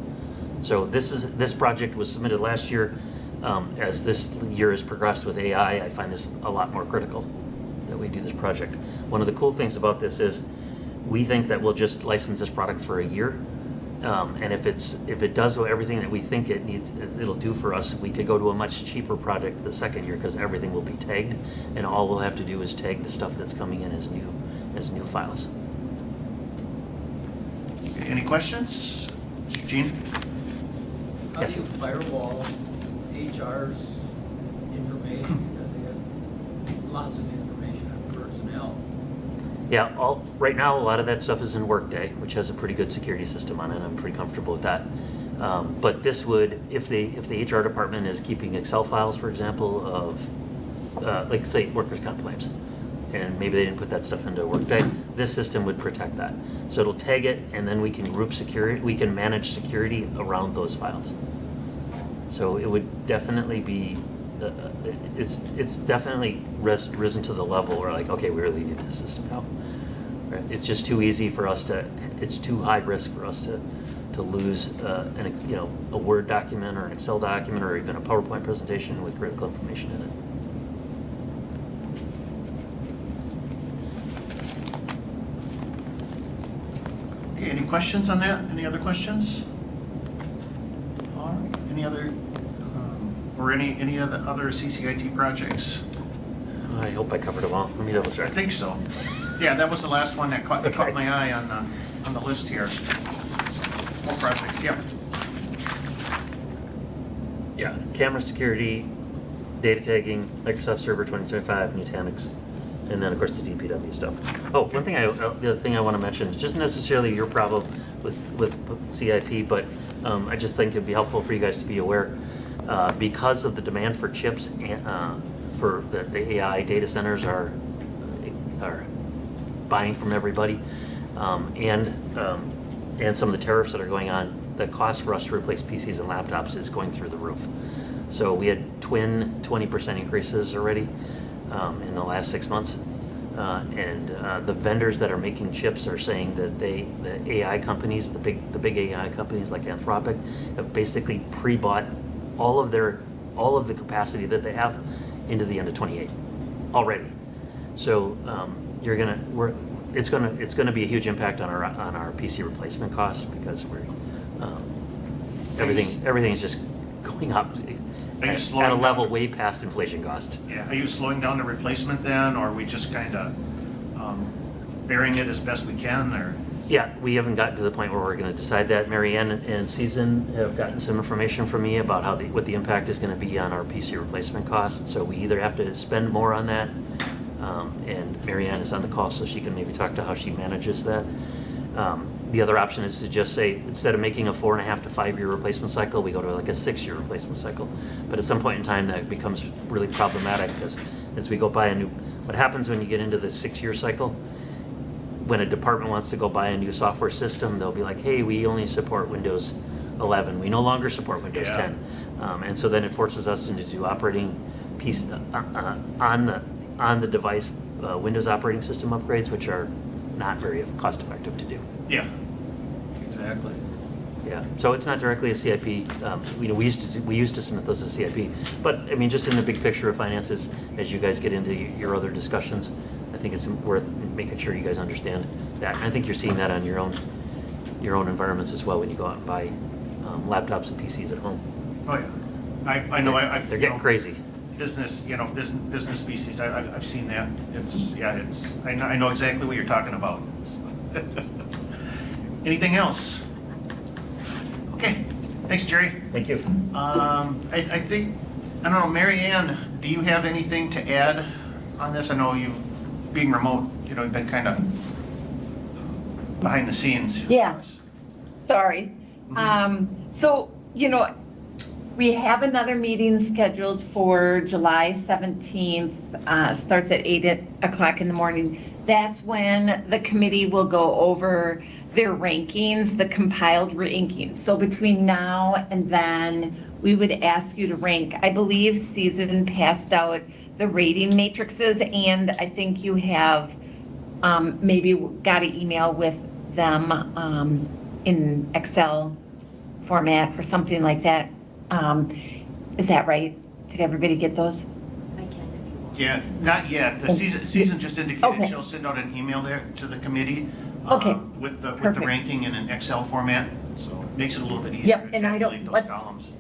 So this project was submitted last year. As this year has progressed with AI, I find this a lot more critical that we do this project. One of the cool things about this is we think that we'll just license this product for a year. And if it does everything that we think it'll do for us, we could go to a much cheaper project the second year because everything will be tagged, and all we'll have to do is tag the stuff that's coming in as new files. Any questions? Gene? How do you firewall HR's information? Because they got lots of information on personnel. Yeah, right now, a lot of that stuff is in Workday, which has a pretty good security system on it. I'm pretty comfortable with that. But this would, if the HR department is keeping Excel files, for example, of, like say, workers' comp claims, and maybe they didn't put that stuff into Workday, this system would protect that. So it'll tag it, and then we can group security, we can manage security around those files. So it would definitely be, it's definitely risen to the level where like, okay, we really need this system now. Right? It's just too easy for us to, it's too high risk for us to lose a Word document or an Excel document or even a PowerPoint presentation with critical information in it. Okay, any questions on that? Any other questions? All right, any other, or any of the other CCIT projects? I hope I covered them all. Let me double check. I think so. Yeah, that was the last one that caught my eye on the list here. All projects, yep. Yeah, camera security, data tagging, Microsoft Server 2025, Nutanix, and then of course the DPW stuff. Oh, the other thing I want to mention is just necessarily your problem with CIP, but I just think it'd be helpful for you guys to be aware because of the demand for chips and for the AI data centers are buying from everybody, and some of the tariffs that are going on. The cost for us to replace PCs and laptops is going through the roof. So we had twin 20% increases already in the last 6 months. And the vendors that are making chips are saying that the AI companies, the big AI companies like Anthropic, have basically pre-bought all of the capacity that they have into the end of 28 already. So it's gonna be a huge impact on our PC replacement costs because everything is just going up at a level way past inflation cost. Yeah, are you slowing down the replacement then, or are we just kind of bearing it as best we can, or? Yeah, we haven't gotten to the point where we're gonna decide that. Mary Ann and Susan have gotten some information from me about what the impact is gonna be on our PC replacement costs. So we either have to spend more on that, and Mary Ann is on the call, so she can maybe talk to how she manages that. The other option is to just say, instead of making a 4.5 to 5 year replacement cycle, we go to like a 6 year replacement cycle. But at some point in time, that becomes really problematic, because as we go by what happens when you get into the 6 year cycle, when a department wants to go buy a new software system, they'll be like, hey, we only support Windows 11. We no longer support Windows 10. And so then it forces us into do operating piece on the device Windows operating system upgrades, which are not very cost effective to do. Yeah, exactly. Yeah, so it's not directly a CIP. We used to submit those as CIP, but I mean, just in the big picture of finances, as you guys get into your other discussions, I think it's worth making sure you guys understand that. And I think you're seeing that on your own environments as well when you go out and buy laptops and PCs at home. Oh, yeah. I know, They're getting crazy. Business species, I've seen that. I know exactly what you're talking about. Anything else? Okay, thanks, Jerry. Thank you. I think, I don't know, Mary Ann, do you have anything to add on this? I know you, being remote, you've been kind of behind the scenes. Yeah, sorry. So, we have another meeting scheduled for July 17th, starts at 8 o'clock in the morning. That's when the committee will go over their rankings, the compiled rankings. So between now and then, we would ask you to rank. I believe Susan passed out the rating matrices, and I think you have maybe got an email with them in Excel format or something like that. Is that right? Did everybody get those? Yeah, not yet. The season just indicated Okay. she'll send out an email there to the committee. Okay, With the perfect. ranking in an Excel format, so it makes it a little bit easier Yep, to and I don't- calculate those what- columns.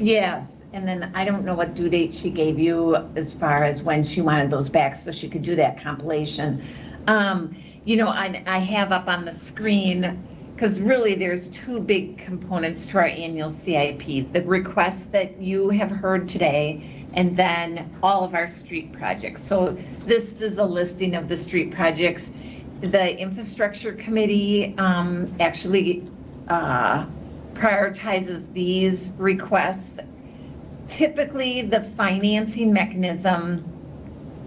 Yes, and then I don't know what due date she gave you as far as when she wanted those back, so she could do that compilation. I have up on the screen, because really there's two big components to our annual CIP. The requests that you have heard today, and then all of our street projects. So this is a listing of the street projects. The infrastructure committee actually prioritizes these requests. Typically, the financing mechanism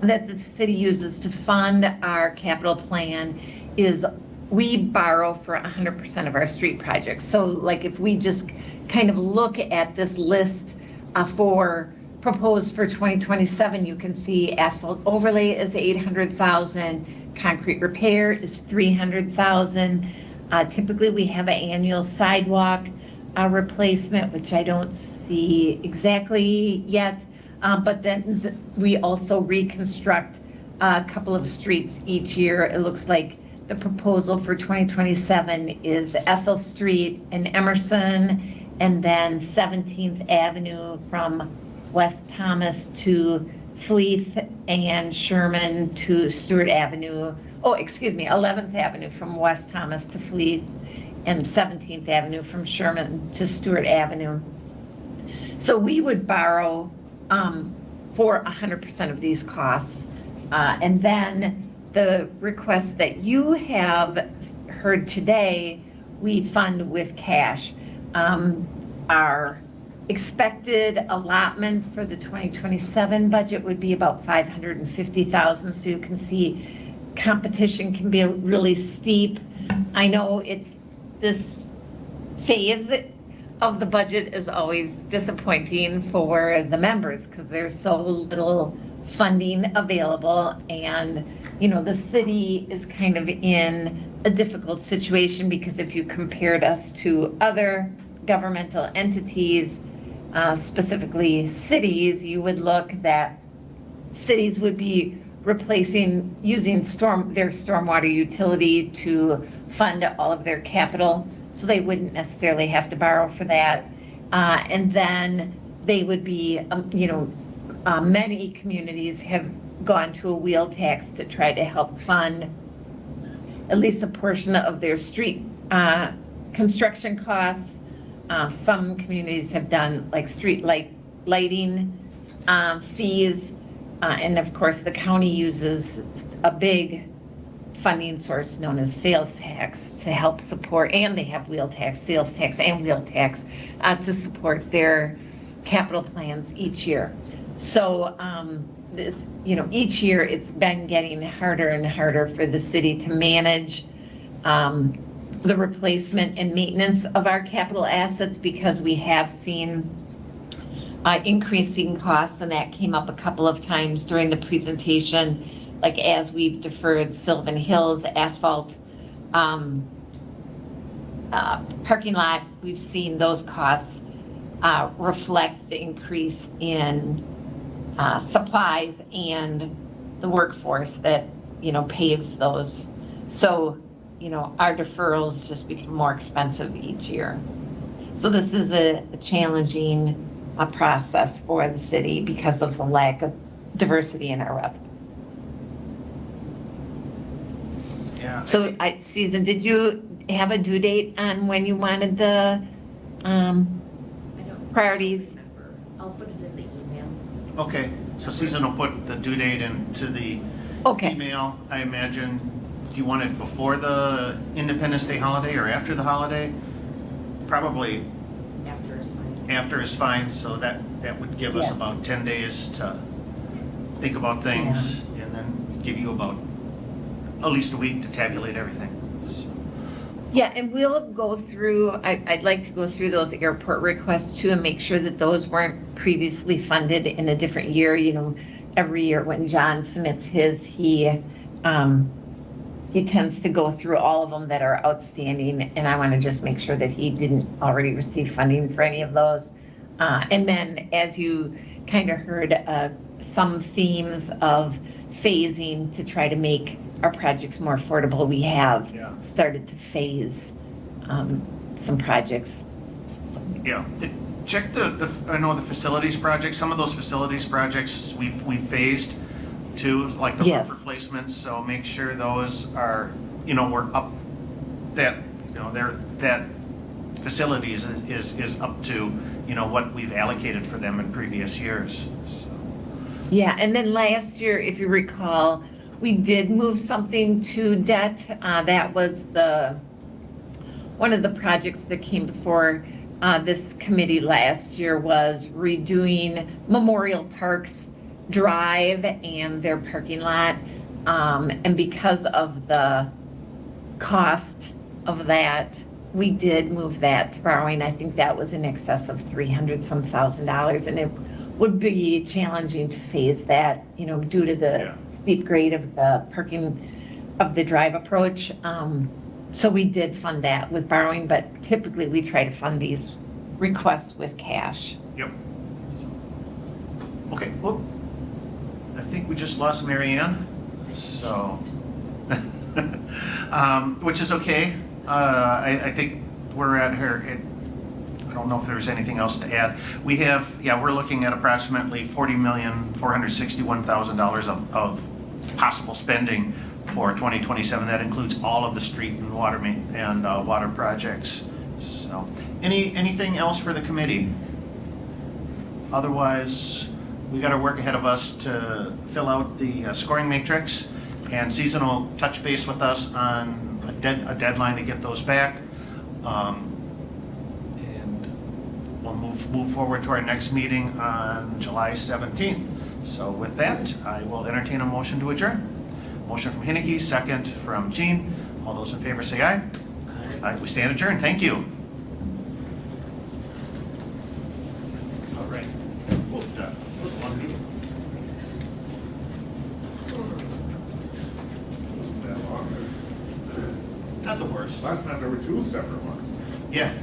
that the city uses to fund our capital plan is we borrow for 100% of our street projects. So like if we just kind of look at this list proposed for 2027, you can see asphalt overlay is 800,000, concrete repair is 300,000. Typically, we have an annual sidewalk replacement, which I don't see exactly yet. But then we also reconstruct a couple of streets each year. It looks like the proposal for 2027 is Ethel Street in Emerson, and then 17th Avenue from West Thomas to Fleeth, and Sherman to Stewart Avenue. 11th Avenue from West Thomas to Fleeth, and 17th Avenue from Sherman to Stewart Avenue. So we would borrow for 100% of these costs. And then the requests that you have heard today, we fund with cash. Our expected allotment for the 2027 budget would be about $550,000. So you can see competition can be really steep. I know this phase of the budget is always disappointing for the members because there's so little funding available, and the city is kind of in a difficult situation because if you compared us to other governmental entities, specifically cities, you would look that cities would be using their stormwater utility to fund all of their capital, so they wouldn't necessarily have to borrow for that. And then they would be, many communities have gone to a wheel tax to try to help fund at least a portion of their street construction costs. Some communities have done like street lighting fees. And of course, the county uses a big funding source known as sales tax to help support, and they have wheel tax, sales tax and wheel tax to support their capital plans each year. So this, each year it's been getting harder and harder for the city to manage the replacement and maintenance of our capital assets, because we have seen increasing costs, and that came up a couple of times during the presentation, like as we've deferred Sylvan Hills asphalt parking lot, we've seen those costs reflect the increase in supplies and the workforce that, paves those. So, our deferrals just become more expensive each year. So this is a challenging process for the city because of the lack of diversity in our revenue. Yeah. So, Susan, did you have a due date on when you wanted the priorities? I'll put it in the email. Okay, so Susan will put the due date into the Okay. email, I imagine. Do you want it before the Independence Day holiday or after the holiday? Probably After is fine. after is fine, so that would give us Yeah. about 10 days to think about things, and then give you about at least a week to tabulate everything. So, Yeah, and we'll go through, I'd like to go through those airport requests too and make sure that those weren't previously funded in a different year. Every year when John submits his, he tends to go through all of them that are outstanding, and I want to just make sure that he didn't already receive funding for any of those. And then, as you kind of heard, some themes of phasing to try to make our projects more affordable. We have started to phase some projects. yeah, check I know the facilities projects, some of those facilities projects we've phased too, like the Yes. roof replacements, so make sure those are, we're up, that, that facilities is up to, what we've allocated for them in previous years, so. Yeah, and then last year, if you recall, we did move something to debt. That was one of the projects that came before this committee last year was redoing Memorial Park's drive and their parking lot. And because of the cost of that, we did move that to borrowing. I think that was in excess of $300-some thousand, and it would be challenging to phase that, due to the steep grade of the parking of the drive approach. So we did fund that with borrowing, but typically we try to fund these requests with cash. Yep. Okay, well, I think we just lost Mary Ann, so, which is okay. I think we're at her, I don't know if there's anything else to add. We have, we're looking at approximately $40,461,000 of possible spending for 2027. That includes all of the street and water water projects. So, anything else for the committee? Otherwise, we got our work ahead of us to fill out the scoring matrix, and Susan will touch base with us on a deadline to get those back. And we'll move forward to our next meeting on July 17th. So with that, I will entertain a motion to adjourn. Motion from Henneke, second from Jean. All those in favor say aye. Aye. We stand adjourned. Thank you. All right. One meeting. Wasn't that long? Not the worst. Last time there were two separate ones. Yeah.